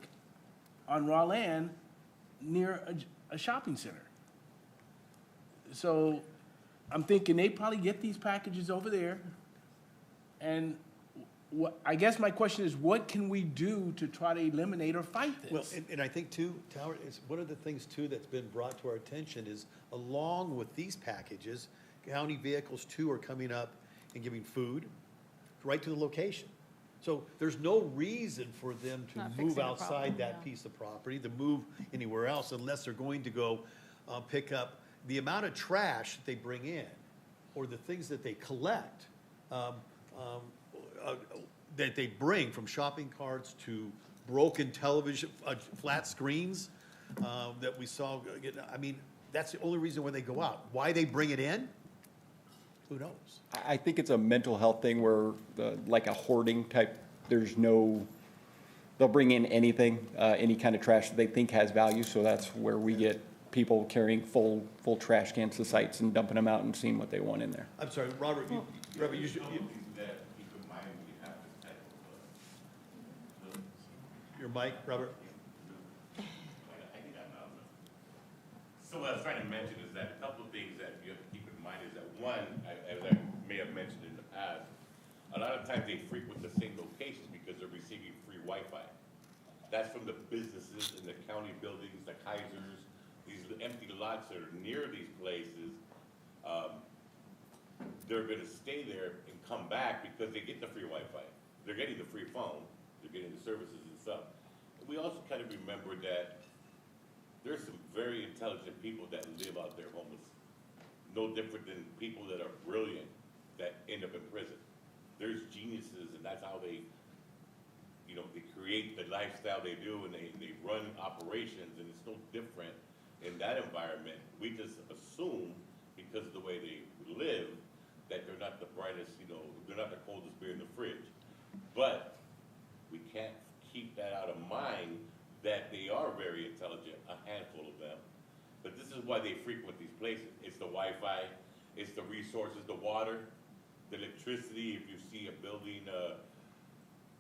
S3: on raw land near a shopping center. So I'm thinking they probably get these packages over there. And I guess my question is, what can we do to try to eliminate or fight this?
S2: Well, and I think too, Tower, is one of the things too that's been brought to our attention is along with these packages, county vehicles too are coming up and giving food right to the location. So there's no reason for them to
S6: Not
S2: move
S6: fixing the
S2: outside
S6: problem,
S2: that
S6: yeah.
S2: piece of property, to move anywhere else unless they're going to go pick up the amount of trash that they bring in or the things that they collect that they bring, from shopping carts to broken television, flat screens that we saw. I mean, that's the only reason when they go out. Why they bring it in, who knows?
S13: I think it's a mental health thing where, like a hoarding type, they'll bring in anything, any kind of trash that they think has value, so that's where we get people carrying full trash cans to sites and dumping them out and seeing what they want in there.
S2: I'm sorry, Robert, your mic, Robert.
S9: So what I was trying to mention is that a couple of things that you have to keep in mind is that one, as I may have mentioned in the past, a lot of times they frequent the same locations because they're receiving free Wi-Fi. That's from the businesses in the county buildings, the Kaisers, these empty lots that are near these places. They're gonna stay there and come back because they get the free Wi-Fi. They're getting the free phone, they're getting the services and stuff. And we also kind of remember that there's some very intelligent people that live out there homeless. No different than people that are brilliant that end up in prison. There's geniuses, and that's how they, you know, they create the lifestyle they do, and they run operations, and it's no different in that environment. We just assume, because of the way they live, that they're not the brightest, you know, they're not the coldest beer in the fridge. But we can't keep that out of mind that they are very intelligent, a handful of them. But this is why they frequent these places. It's the Wi-Fi, it's the resources, the water, the electricity. If you see a building,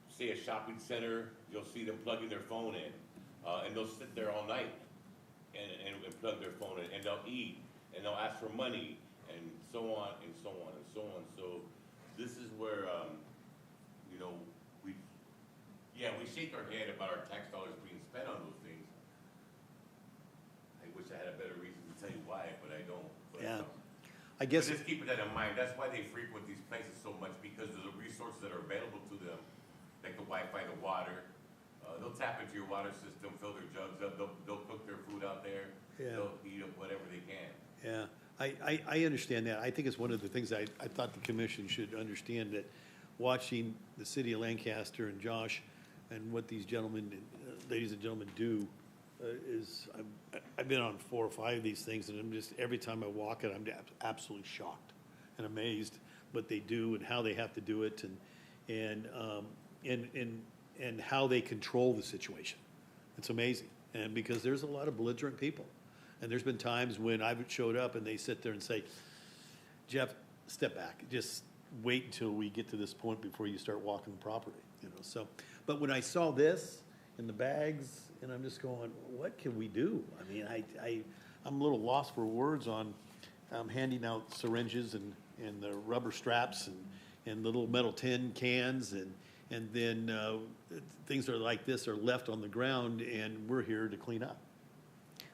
S9: say a shopping center, you'll see them plugging their phone in. And they'll sit there all night and plug their phone in, and they'll eat, and they'll ask for money, and so on, and so on, and so on. So this is where, you know, we shake our head about our tax dollars being spent on those things. I wish I had a better reason to tell you why, but I don't. But,
S2: Yeah. I guess,
S9: but just keeping that in mind, that's why they frequent these places so much, because of the resources that are available to them, like the Wi-Fi, the water. They'll tap into your water system, fill their jugs up, they'll cook their food out there.
S2: Yeah.
S9: They'll eat up whatever they can.
S2: Yeah, I understand that. I think it's one of the things I thought the commission should understand, that watching the city of Lancaster and Josh and what these gentlemen, ladies and gentlemen do, is, I've been on 4 or 5 of these things, and I'm just, every time I walk it, I'm absolutely shocked and amazed what they do and how they have to do it, and how they control the situation. It's amazing, and because there's a lot of belligerent people. And there's been times when I've showed up and they sit there and say, Jeff, step back, just wait until we get to this point before you start walking the property, you know, so. But when I saw this in the bags, and I'm just going, what can we do? I mean, I'm a little lost for words on handing out syringes and the rubber straps and little metal tin cans, and then things are like this are left on the ground, and we're here to clean up.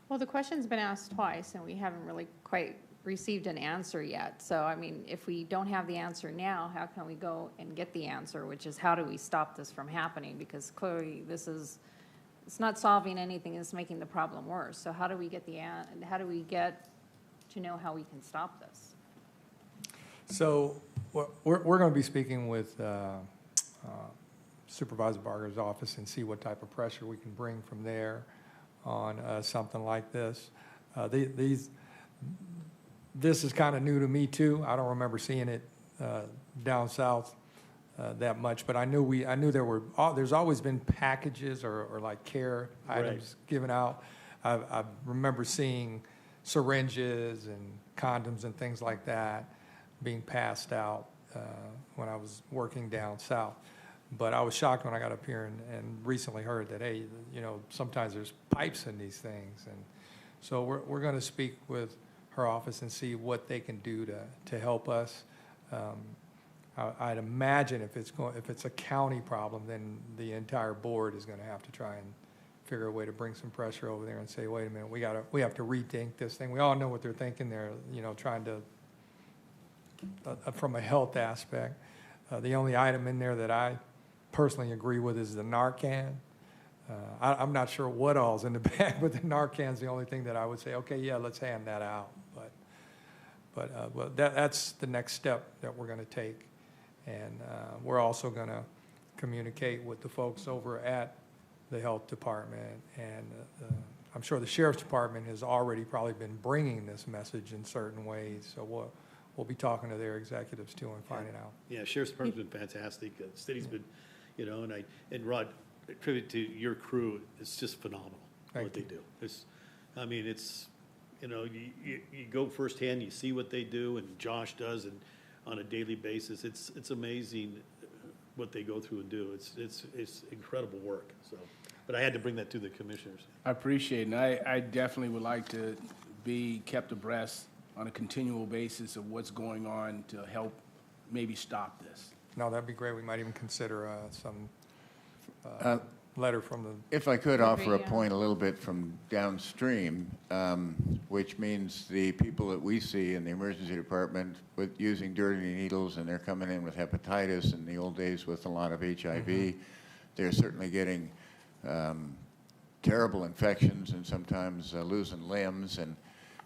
S6: Well, the question's been asked twice, and we haven't really quite received an answer yet. So, I mean, if we don't have the answer now, how can we go and get the answer, which is how do we stop this from happening? Because clearly it's not solving anything, it's making the problem worse. So how do we get how do we get to know how we can stop this?
S4: So we're going to be speaking with Supervisor Barger's office and see what type of pressure we can bring from there on something like this. This is kind of new to me too. I don't remember seeing it down south that much, but I knew there's always been packages or like care items given out. I remember seeing syringes and condoms and things like that being passed out when I was working down south. But I was shocked when I got up here and recently heard that, hey, you know, sometimes there's pipes in these things. And so we're going to speak with her office and see what they can do to help us. I'd imagine if it's a county problem, then the entire board is going to have to try and figure a way to bring some pressure over there and say, wait a minute, we have to rethink this thing. We all know what they're thinking. They're, you know, trying to, from a health aspect. The only item in there that I personally agree with is the Narcan. I'm not sure what all's in the bag, but the Narcan's the only thing that I would say, okay, yeah, let's hand that out. But that's the next step that we're going to take. And we're also going to communicate with the folks over at the health department. And I'm sure the sheriff's department has already probably been bringing this message in certain ways. So we'll be talking to their executives too and finding out.
S2: Yeah, sheriff's department's been fantastic. The city's been, you know, and Rod, tribute to your crew, it's just phenomenal what they do. I mean, it's, you know, you go firsthand, you see what they do, and Josh does, and on a daily basis, it's amazing what they go through and do. It's incredible work. So, But I had to bring that to the commissioners.
S3: I appreciate it, and I definitely would like to be kept abreast on a continual basis of what's going on to help maybe stop this.
S4: No, that'd be great. We might even consider some letter from the.
S1: If I could offer a point a little bit from downstream, which means the people that we see in the emergency department with using dirty needles, and they're coming in with hepatitis, in the old days with a lot of HIV, they're certainly getting terrible infections and sometimes losing limbs. And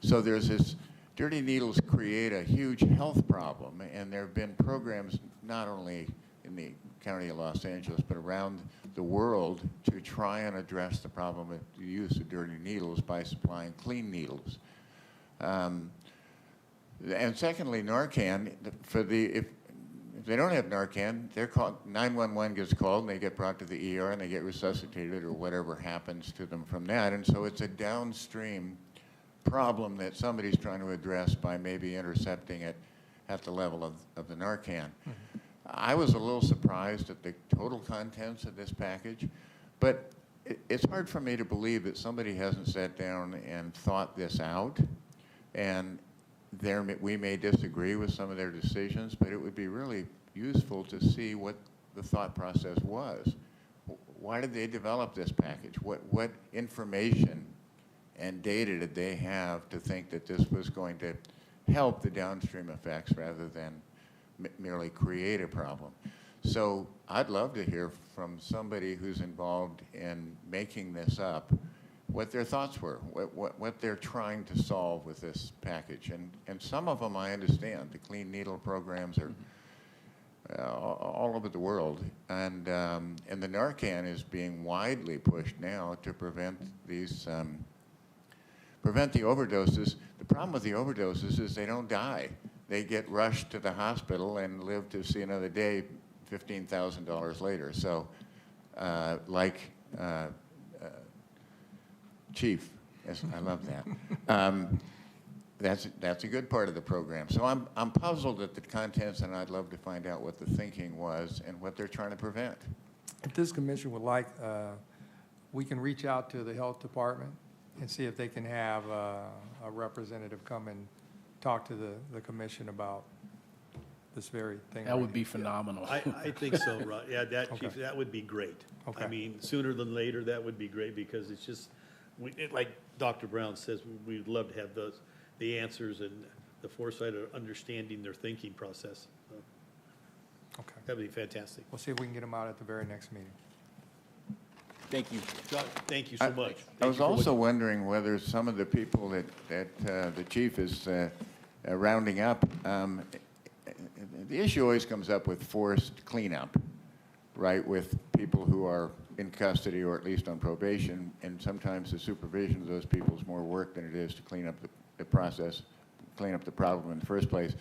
S1: so there's this, dirty needles create a huge health problem, and there have been programs not only in the county of Los Angeles, but around the world to try and address the problem of the use of dirty needles by supplying clean needles. And secondly, Narcan, if they don't have Narcan, they're called, 911 gets called and they get brought to the ER and they get resuscitated or whatever happens to them from that. And so it's a downstream problem that somebody's trying to address by maybe intercepting it at the level of the Narcan. I was a little surprised at the total contents of this package, but it's hard for me to believe that somebody hasn't sat down and thought this out. And we may disagree with some of their decisions, but it would be really useful to see what the thought process was. Why did they develop this package? What information and data did they have to think that this was going to help the downstream effects rather than merely create a problem? So I'd love to hear from somebody who's involved in making this up what their thoughts were, what they're trying to solve with this package. And some of them I understand. The clean needle programs are all over the world. And the Narcan is being widely pushed now to prevent these, prevent the overdoses. The problem with the overdoses is they don't die. They get rushed to the hospital and live to see another day $15,000 later. So Chief, yes, I love that. That's a good part of the program. So I'm puzzled at the contents, and I'd love to find out what the thinking was and what they're trying to prevent.
S4: If this commission would like, we can reach out to the health department and see if they can have a representative come and talk to the commission about this very thing.
S3: That would be phenomenal.
S2: I think so, Rod. Yeah,
S4: Okay.
S2: Chief, that would be great.
S4: Okay.
S2: I mean, sooner than later, that would be great, because it's just, like Dr. Brown says, we'd love to have the answers and the foresight of understanding their thinking process.
S4: Okay.
S2: That'd be fantastic.
S4: We'll see if we can get them out at the very next meeting.
S2: Thank you. John, thank you so much.
S1: I was also wondering whether some of the people that the chief is rounding up, the issue always comes up with forced cleanup, right, with people who are in custody or at least on probation, and sometimes the supervision of those people is more work than it is to clean up the process, clean up the problem in the first place.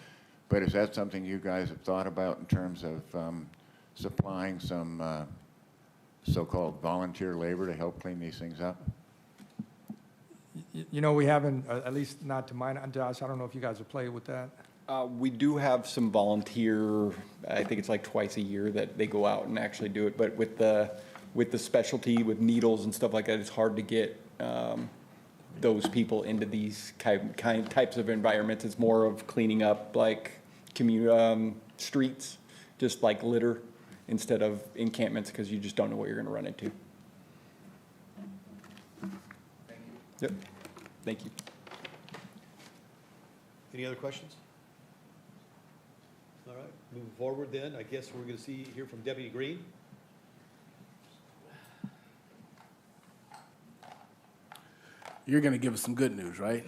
S1: But is that something you guys have thought about in terms of supplying some so-called volunteer labor to help clean these things up?
S4: You know, we haven't, at least not to my, Josh, I don't know if you guys have played with that.
S13: We do have some volunteer, I think it's like twice a year that they go out and actually do it, but with the specialty, with needles and stuff like that, it's hard to get those people into these types of environments. It's more of cleaning up like streets, just like litter, instead of encampments, because you just don't know what you're going to run into.
S2: Thank you.
S13: Yep. Thank you.
S2: Any other questions? All right, moving forward then, I guess we're going to hear from Deputy Green.
S3: You're going to give us some good news, right?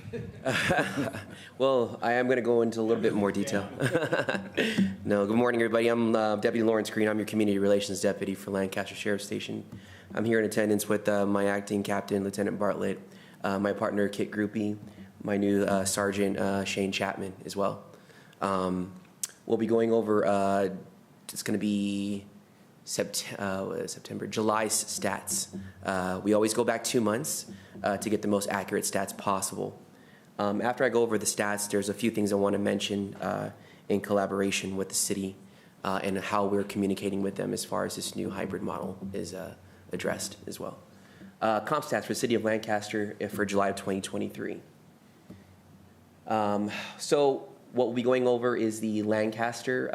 S16: Well, I am going to go into a little bit more detail. No, good morning, everybody. I'm Deputy Lawrence Green. I'm your Community Relations Deputy for Lancaster Sheriff's Station. I'm here in attendance with my acting captain, Lieutenant Bartlett, my partner, Kit Groupie, my new Sergeant, Shane Chapman, as well. We'll be going over, it's going to be July's stats. We always go back 2 months to get the most accurate stats possible. After I go over the stats, there's a few things I want to mention in collaboration with the city and how we're communicating with them as far as this new hybrid model is addressed as well. Comp stats for the city of Lancaster for July of 2023. So what we'll be going over is the Lancaster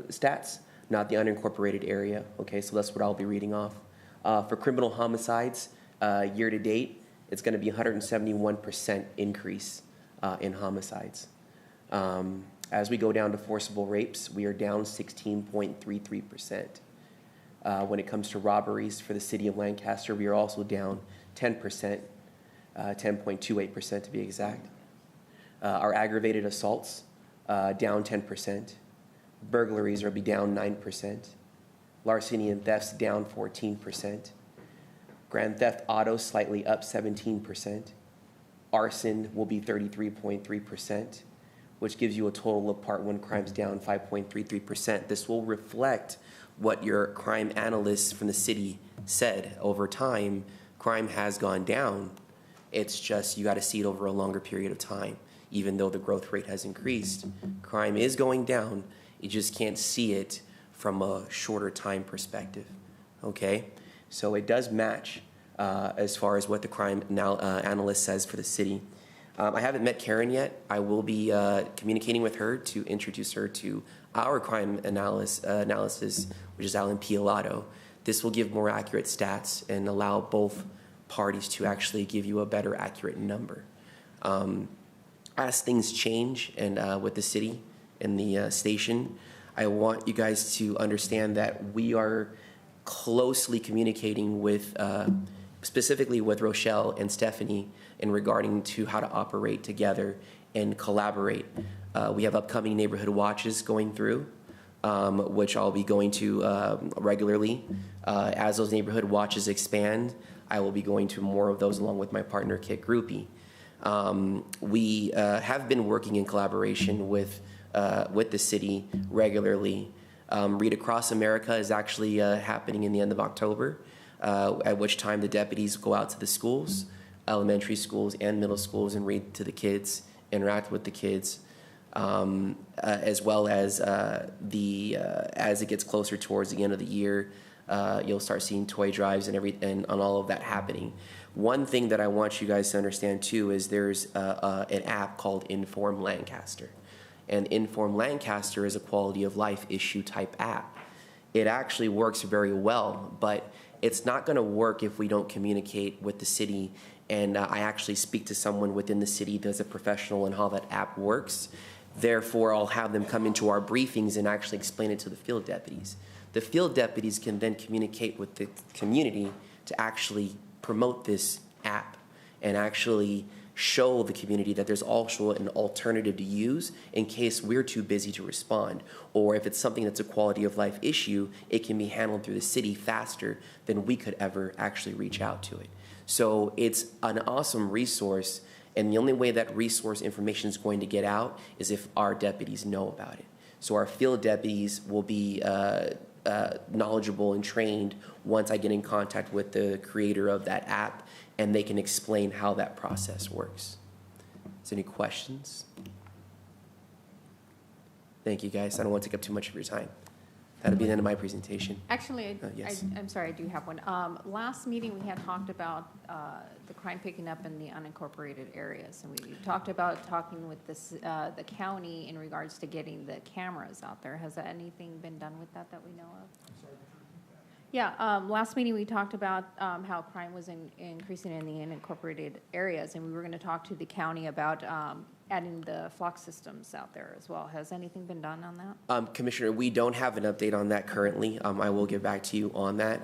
S16: stats, not the unincorporated area. Okay, so that's what I'll be reading off. For criminal homicides, year to date, it's going to be 171% increase in homicides. As we go down to forcible rapes, we are down 16.33%. When it comes to robberies for the city of Lancaster, we are also down 10%, 10.28% to be exact. Our aggravated assaults, down 10%. Burglaries will be down 9%. Larceny and thefts down 14%. Grand theft auto slightly up 17%. Arson will be 33.3%, which gives you a total of Part 1 crimes down 5.33%. This will reflect what your crime analysts from the city said. Over time, crime has gone down. It's just you got to see it over a longer period of time. Even though the growth rate has increased, crime is going down. You just can't see it from a shorter time perspective, okay? So it does match as far as what the crime analyst says for the city. I haven't met Karen yet. I will be communicating with her to introduce her to our crime analysis, which is Alan Piolato. This will give more accurate stats and allow both parties to actually give you a better accurate number. As things change and with the city and the station, I want you guys to understand that we are closely communicating with, specifically with Rochelle and Stephanie in regarding to how to operate together and collaborate. We have upcoming neighborhood watches going through, which I'll be going to regularly. As those neighborhood watches expand, I will be going to more of those along with my partner, Kit Groupie. We have been working in collaboration with the city regularly. Read Across America is actually happening in the end of October, at which time the deputies go out to the schools, elementary schools and middle schools, and read to the kids, interact with the kids, as well as as it gets closer towards the end of the year, you'll start seeing toy drives and on all of that happening. One thing that I want you guys to understand too is there's an app called Inform Lancaster. And Inform Lancaster is a quality of life issue type app. It actually works very well, but it's not going to work if we don't communicate with the city. And I actually speak to someone within the city that's a professional in how that app works. Therefore, I'll have them come into our briefings and actually explain it to the field deputies. The field deputies can then communicate with the community to actually promote this app and actually show the community that there's also an alternative to use in case we're too busy to respond. Or if it's something that's a quality of life issue, it can be handled through the city faster than we could ever actually reach out to it. So it's an awesome resource, and the only way that resource information is going to get out is if our deputies know about it. So our field deputies will be knowledgeable and trained once I get in contact with the creator of that app, and they can explain how that process works. Is there any questions? Thank you, guys. I don't want to take up too much of your time. That'll be the end of my presentation.
S6: Actually,
S16: yes.
S6: I'm sorry, I do have one. Last meeting, we had talked about the crime picking up in the unincorporated areas. And we talked about talking with the county in regards to getting the cameras out there. Has anything been done with that we know of? Yeah, last meeting we talked about how crime was increasing in the unincorporated areas, and we were going to talk to the county about adding the flock systems out there as well. Has anything been done on that?
S16: Commissioner, we don't have an update on that currently. I will get back to you on that.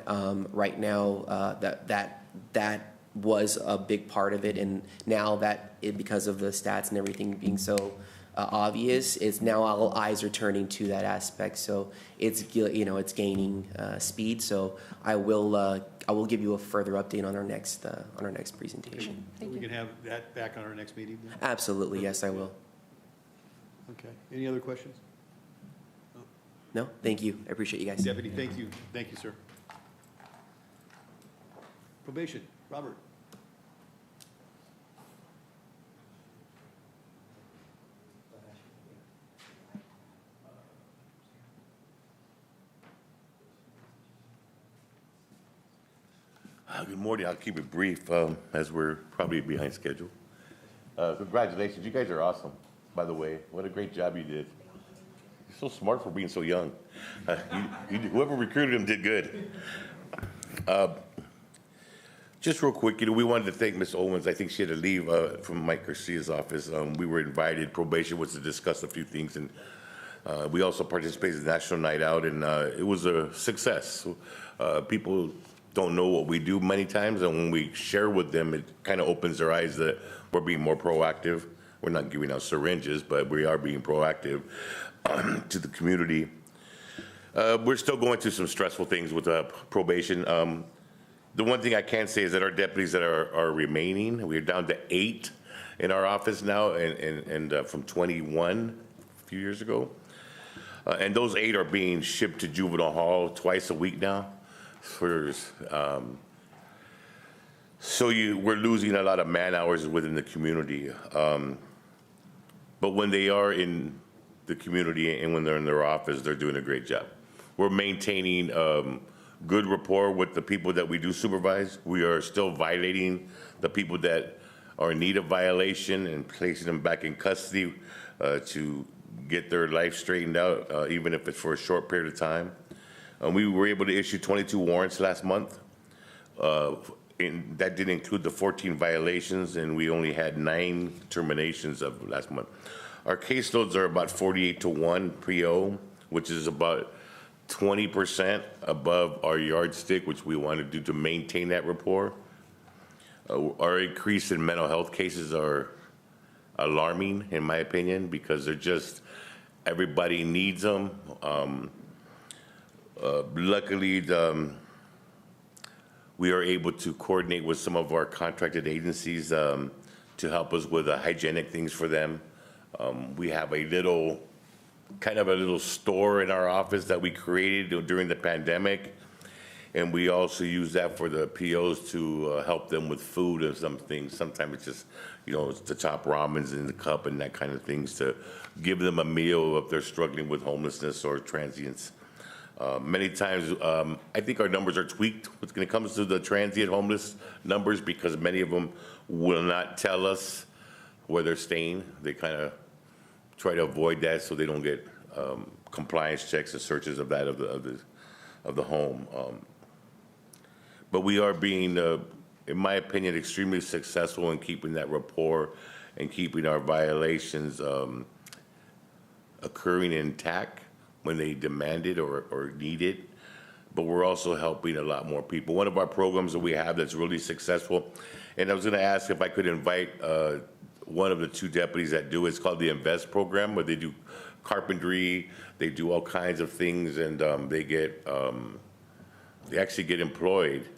S16: Right now, that was a big part of it, and now that because of the stats and everything being so obvious, it's now all eyes are turning to that aspect. So it's gaining speed. So I will give you a further update on our next presentation.
S2: So we can have that back on our next meeting then?
S16: Absolutely, yes, I will.
S2: Okay. Any other questions?
S16: No, thank you. I appreciate you guys.
S2: Deputy, thank you. Thank you, sir. Probation, Robert.
S9: Good morning. I'll keep it brief, as we're probably behind schedule. Congratulations. You guys are awesome, by the way. What a great job you did. You're so smart for being so young. Whoever recruited him did good. Just real quick, we wanted to thank Ms. Owens. I think she had to leave from Mike Garcia's office. We were invited. Probation was to discuss a few things, and we also participated in the National Night Out, and it was a success. People don't know what we do many times, and when we share with them, it kind of opens their eyes that we're being more proactive. We're not giving out syringes, but we are being proactive to the community. We're still going through some stressful things with probation. The one thing I can say is that our deputies that are remaining, we're down to 8 in our office now, and from 21 a few years ago. And those 8 are being shipped to juvenile hall twice a week now. We're losing a lot of man hours within the community. But when they are in the community and when they're in their office, they're doing a great job. We're maintaining good rapport with the people that we do supervise. We are still violating the people that are in need of violation and placing them back in custody to get their life straightened out, even if it's for a short period of time. We were able to issue 22 warrants last month. And that didn't include the 14 violations, and we only had 9 terminations of last month. Our caseloads are about 48-1 PO, which is about 20% above our yardstick, which we want to do to maintain that rapport. Our increase in mental health cases are alarming, in my opinion, because they're just, everybody needs them. Luckily, we are able to coordinate with some of our contracted agencies to help us with hygienic things for them. We have a little store in our office that we created during the pandemic, and we also use that for the POs to help them with food and some things. Sometimes it's just, it's the top ramens in the cup and that kind of things to give them a meal if they're struggling with homelessness or transients. Many times, I think our numbers are tweaked when it comes to the transient homeless numbers because many of them will not tell us where they're staying. They kind of try to avoid that so they don't get compliance checks and searches of the home. But we are being, in my opinion, extremely successful in keeping that rapport and keeping our violations occurring intact when they demand it or need it. But we're also helping a lot more people. One of our programs that we have that's really successful, and I was going to ask if I could invite one of the 2 deputies that do it. It's called the Invest program, where they do carpentry, they do all kinds of things, and they actually get employed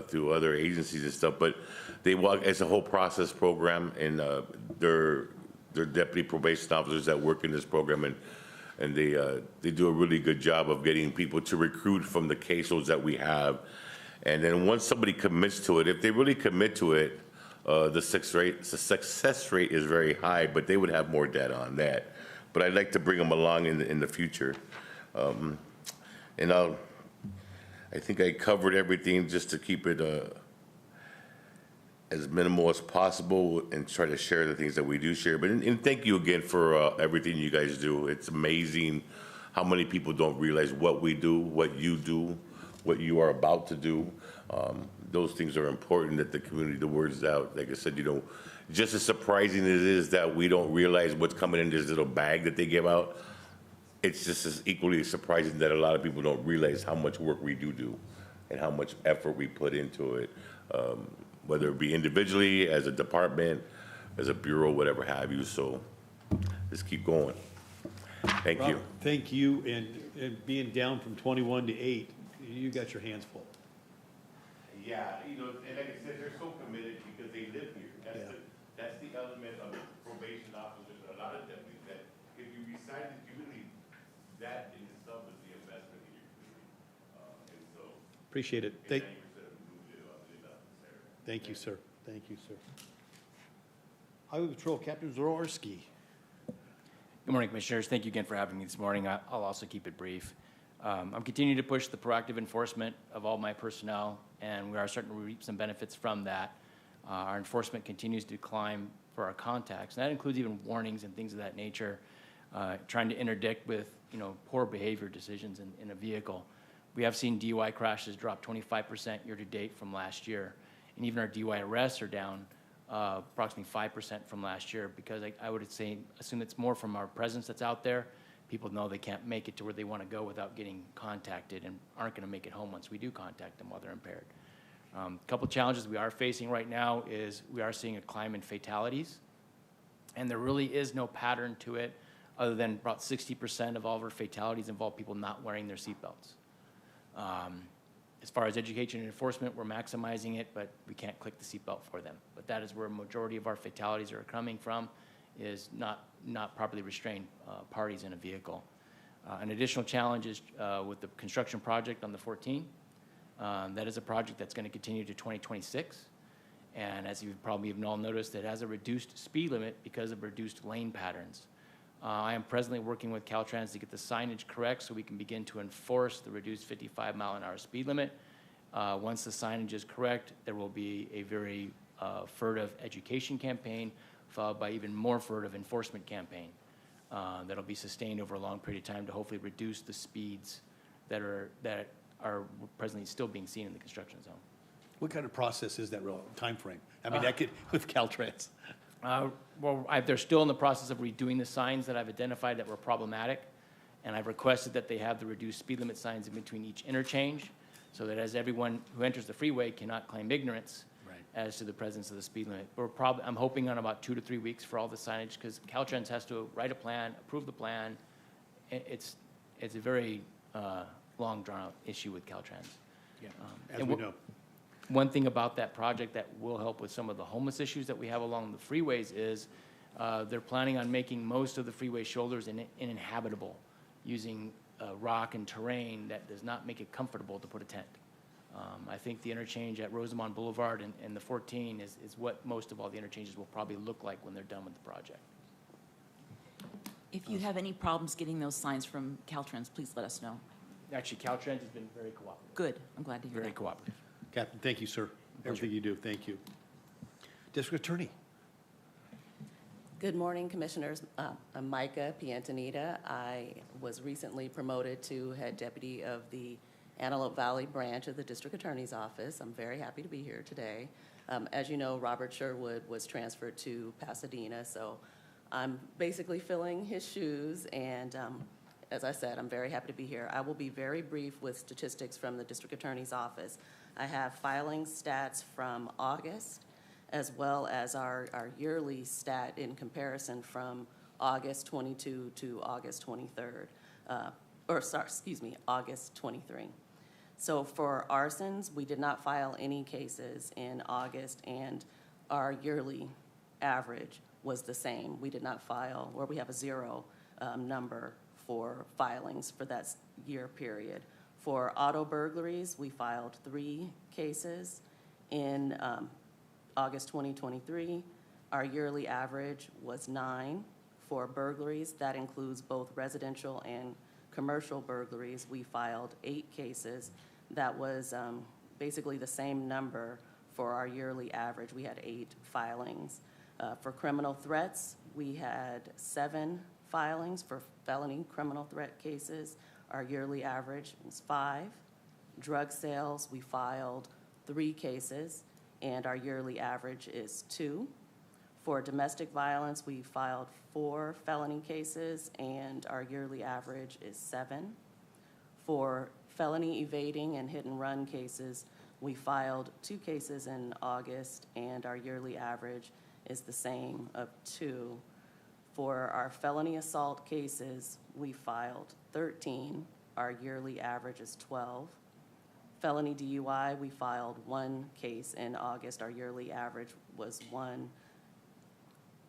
S9: through other agencies and stuff. But they walk, it's a whole process program, and they're deputy probation officers that work in this program, and they do a really good job of getting people to recruit from the caseloads that we have. And then once somebody commits to it, if they really commit to it, the success rate is very high, but they would have more data on that. But I'd like to bring them along in the future. And I think I covered everything just to keep it as minimal as possible and try to share the things that we do share. But and thank you again for everything you guys do. It's amazing how many people don't realize what we do, what you do, what you are about to do. Those things are important that the community, the word is out. Like I said, just as surprising as it is that we don't realize what's coming in this little bag that they give out, it's just as equally surprising that a lot of people don't realize how much work we do and how much effort we put into it, whether it be individually, as a department, as a bureau, whatever have you. So just keep going. Thank you.
S2: Thank you, and being down from 21 to 8, you got your hands full.
S9: Yeah, and like I said, they're so committed because they live here. That's the element of probation officers and a lot of deputies, that if you reside in the community, that in itself is the investment in your community. And so.
S2: Appreciate it. Thank you, sir. Thank you, sir. Highway Patrol Captain Zoroarski.
S17: Good morning, Commissioners. Thank you again for having me this morning. I'll also keep it brief. I'm continuing to push the proactive enforcement of all my personnel, and we are starting to reap some benefits from that. Our enforcement continues to climb for our contacts, and that includes even warnings and things of that nature, trying to interdict with, poor behavior decisions in a vehicle. We have seen DUI crashes drop 25% year-to-date from last year, and even our DUI arrests are down approximately 5% from last year, because I would assume it's more from our presence that's out there. People know they can't make it to where they want to go without getting contacted and aren't going to make it home once we do contact them while they're impaired. A couple challenges we are facing right now is we are seeing a climb in fatalities, and there really is no pattern to it other than about 60% of all of our fatalities involve people not wearing their seatbelts. As far as education and enforcement, we're maximizing it, but we can't click the seatbelt for them. But that is where a majority of our fatalities are coming from, is not properly restrained parties in a vehicle. An additional challenge is with the construction project on the 14. That is a project that's going to continue to 2026. And as you probably have all noticed, it has a reduced speed limit because of reduced lane patterns. I am presently working with Caltrans to get the signage correct so we can begin to enforce the reduced 55-mile-an-hour speed limit. Once the signage is correct, there will be a very furtive education campaign, followed by even more furtive enforcement campaign that'll be sustained over a long period of time to hopefully reduce the speeds that are presently still being seen in the construction zone.
S2: What kind of process is that real timeframe? I mean, that could, with Caltrans.
S17: They're still in the process of redoing the signs that I've identified that were problematic, and I've requested that they have the reduced speed limit signs in between each interchange, so that as everyone who enters the freeway cannot claim ignorance as to the presence of the speed limit. I'm hoping on about 2 to 3 weeks for all the signage, because Caltrans has to write a plan, approve the plan. It's a very long, drawn-out issue with Caltrans.
S2: Yeah, as we know.
S17: One thing about that project that will help with some of the homeless issues that we have along the freeways is they're planning on making most of the freeway shoulders uninhabitable, using rock and terrain that does not make it comfortable to put a tent. I think the interchange at Rosamond Boulevard and the 14 is what most of all the interchanges will probably look like when they're done with the project.
S15: If you have any problems getting those signs from Caltrans, please let us know.
S17: Actually, Caltrans has been very cooperative.
S15: Good. I'm glad to hear
S17: Very
S15: that.
S17: cooperative.
S2: Captain, thank you, sir. Everything you do, thank you. District Attorney.
S18: Good morning, Commissioners. I'm Micah Piantanita. I was recently promoted to head deputy of the Antelope Valley branch of the District Attorney's Office. I'm very happy to be here today. As you know, Robert Sherwood was transferred to Pasadena, so I'm basically filling his shoes, and as I said, I'm very happy to be here. I will be very brief with statistics from the District Attorney's Office. I have filing stats from August, as well as our yearly stat in comparison from August 22 to August 23rd, August 23. So for arsons, we did not file any cases in August, and our yearly average was the same. We did not file, or we have a zero number for filings for that year period. For auto burglaries, we filed 3 cases in August 2023. Our yearly average was 9 for burglaries. That includes both residential and commercial burglaries. We filed 8 cases. That was basically the same number for our yearly average. We had 8 filings. For criminal threats, we had 7 filings for felony criminal threat cases. Our yearly average was 5. Drug sales, we filed 3 cases, and our yearly average is 2. For domestic violence, we filed 4 felony cases, and our yearly average is 7. For felony evading and hit and run cases, we filed 2 cases in August, and our yearly average is the same of 2. For our felony assault cases, we filed 13. Our yearly average is 12. Felony DUI, we filed 1 case in August. Our yearly average was 1.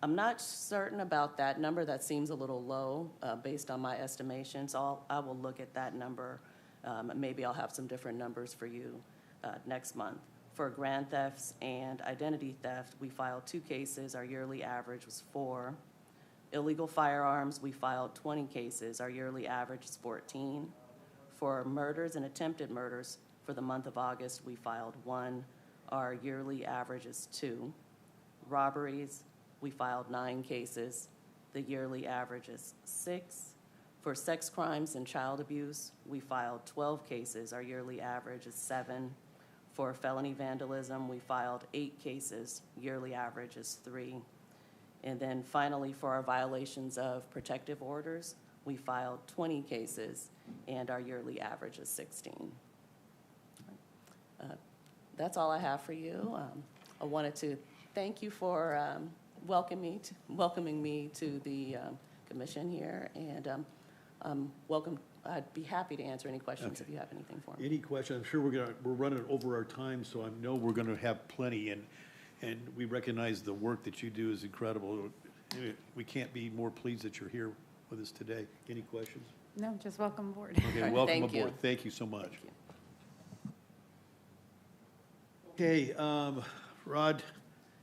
S18: I'm not certain about that number. That seems a little low based on my estimations. I will look at that number. Maybe I'll have some different numbers for you next month. For grand thefts and identity theft, we filed 2 cases. Our yearly average was 4. Illegal firearms, we filed 20 cases. Our yearly average is 14. For murders and attempted murders, for the month of August, we filed 1. Our yearly average is 2. Robberies, we filed 9 cases. The yearly average is 6. For sex crimes and child abuse, we filed 12 cases. Our yearly average is 7. For felony vandalism, we filed 8 cases. Yearly average is 3. And then finally, for our violations of protective orders, we filed 20 cases, and our yearly average is 16. That's all I have for you. I wanted to thank you for welcoming me to the commission here, and welcome. I'd be happy to answer any questions if you have anything for me.
S2: Any question? I'm sure we're running over our time, so I know we're gonna have plenty, and we recognize the work that you do is incredible. We can't be more pleased that you're here with us today. Any questions?
S6: No, just welcome aboard.
S2: Okay, welcome
S18: Thank
S2: aboard.
S18: you.
S2: Thank you so much.
S18: Thank you.
S2: Okay, Rod,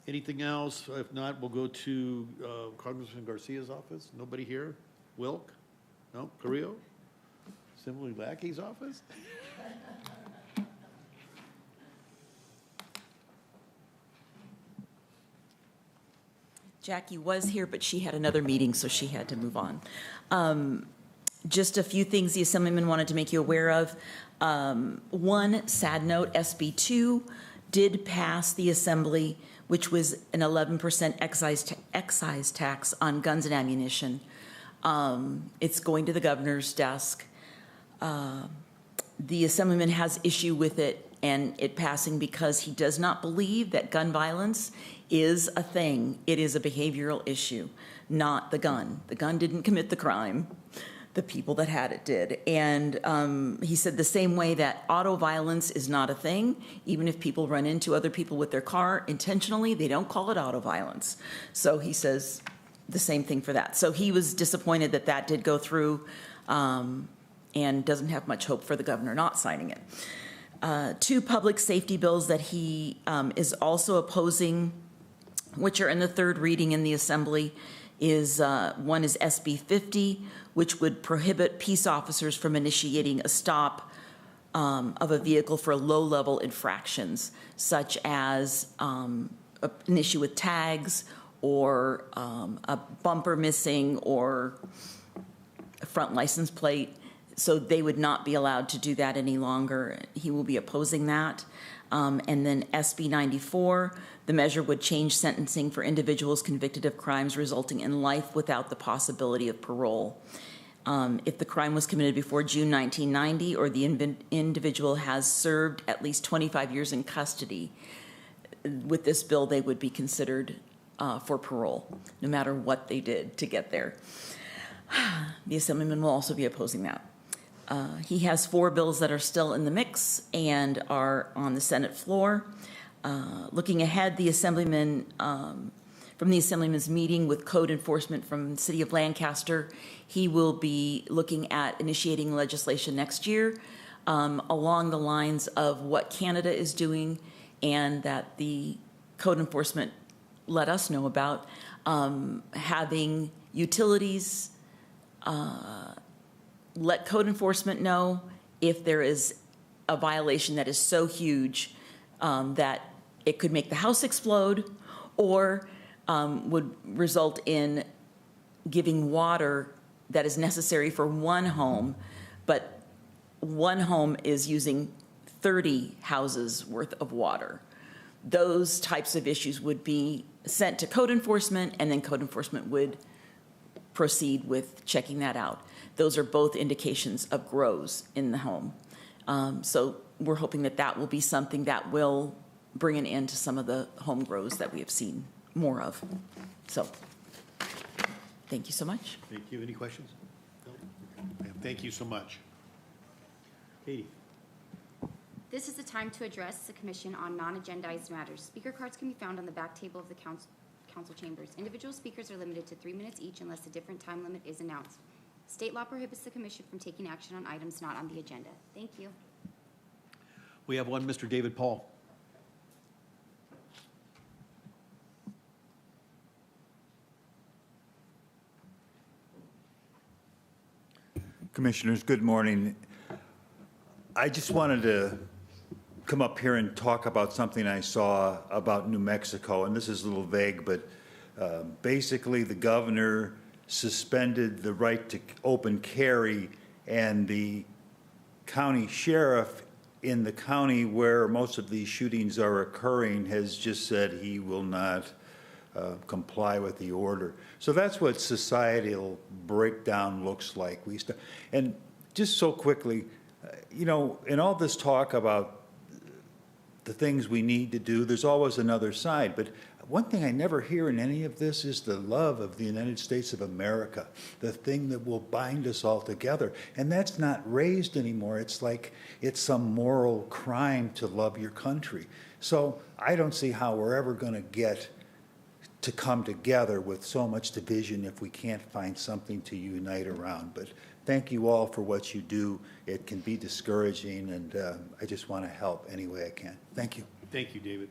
S2: anything else? If not, we'll go to Congressman Garcia's office. Nobody here? Wilk? No? Carrillo? Assembly Lackey's office?
S15: Jackie was here, but she had another meeting, so she had to move on. Just a few things the Assemblyman wanted to make you aware of. One, sad note, SB 2 did pass the Assembly, which was an 11% excise tax on guns and ammunition. It's going to the governor's desk. The Assemblyman has issue with it and it passing because he does not believe that gun violence is a thing. It is a behavioral issue, not the gun. The gun didn't commit the crime. The people that had it did. And he said the same way that auto violence is not a thing, even if people run into other people with their car intentionally, they don't call it auto violence. So he says the same thing for that. So he was disappointed that that did go through and doesn't have much hope for the governor not signing it. 2 public safety bills that he is also opposing, which are in the 3rd reading in the Assembly, is one is SB 50, which would prohibit peace officers from initiating a stop of a vehicle for low-level infractions, such as an issue with tags or a bumper missing or a front license plate. So they would not be allowed to do that any longer. He will be opposing that. And then SB 94, the measure would change sentencing for individuals convicted of crimes resulting in life without the possibility of parole. If the crime was committed before June 1990 or the individual has served at least 25 years in custody, with this bill they would be considered for parole, no matter what they did to get there. The Assemblyman will also be opposing that. He has 4 bills that are still in the mix and are on the Senate floor. Looking ahead, the Assemblyman, from the Assemblyman's meeting with code enforcement from the City of Lancaster, he will be looking at initiating legislation next year along the lines of what Canada is doing and that the code enforcement let us know about, having utilities let code enforcement know if there is a violation that is so huge that it could make the house explode or would result in giving water that is necessary for one home, but one home is using 30 houses worth of water. Those types of issues would be sent to code enforcement, and then code enforcement would proceed with checking that out. Those are both indications of grows in the home. So we're hoping that that will be something that will bring an end to some of the home grows that we have seen more of. So thank you so much.
S2: Thank you. Any questions? No? Thank you so much. Katie.
S19: This is the time to address the commission on non-agendized matters. Speaker cards can be found on the back table of the council chambers. Individual speakers are limited to 3 minutes each unless a different time limit is announced. State law prohibits the commission from taking action on items not on the agenda. Thank you.
S2: We have one, Mr. David Paul.
S21: Commissioners, good morning. I just wanted to come up here and talk about something I saw about New Mexico, and this is a little vague, but basically the governor suspended the right to open carry, and the county sheriff in the county where most of these shootings are occurring has just said he will not comply with the order. So that's what societal breakdown looks like. And just so quickly, you know, in all this talk about the things we need to do, there's always another side. But one thing I never hear in any of this is the love of the United States of America, the thing that will bind us all together. And that's not raised anymore. It's like it's some moral crime to love your country. So I don't see how we're ever going to get to come together with so much division if we can't find something to unite around. But thank you all for what you do. It can be discouraging, and I just want to help any way I can. Thank you.
S2: Thank you, David.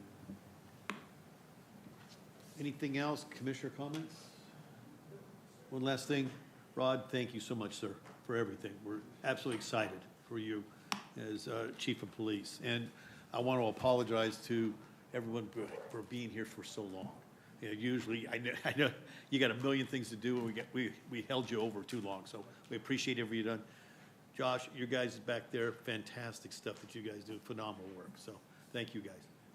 S2: Anything else? Commissioner comments? One last thing. Rod, thank you so much, sir, for everything. We're absolutely excited for you as Chief of Police. And I want to apologize to everyone for being here for so long. You know, usually, I know you got a million things to do, and we held you over too long. So we appreciate everything you've done. Josh, you guys back there, fantastic stuff that you guys do, phenomenal work. So thank you, guys.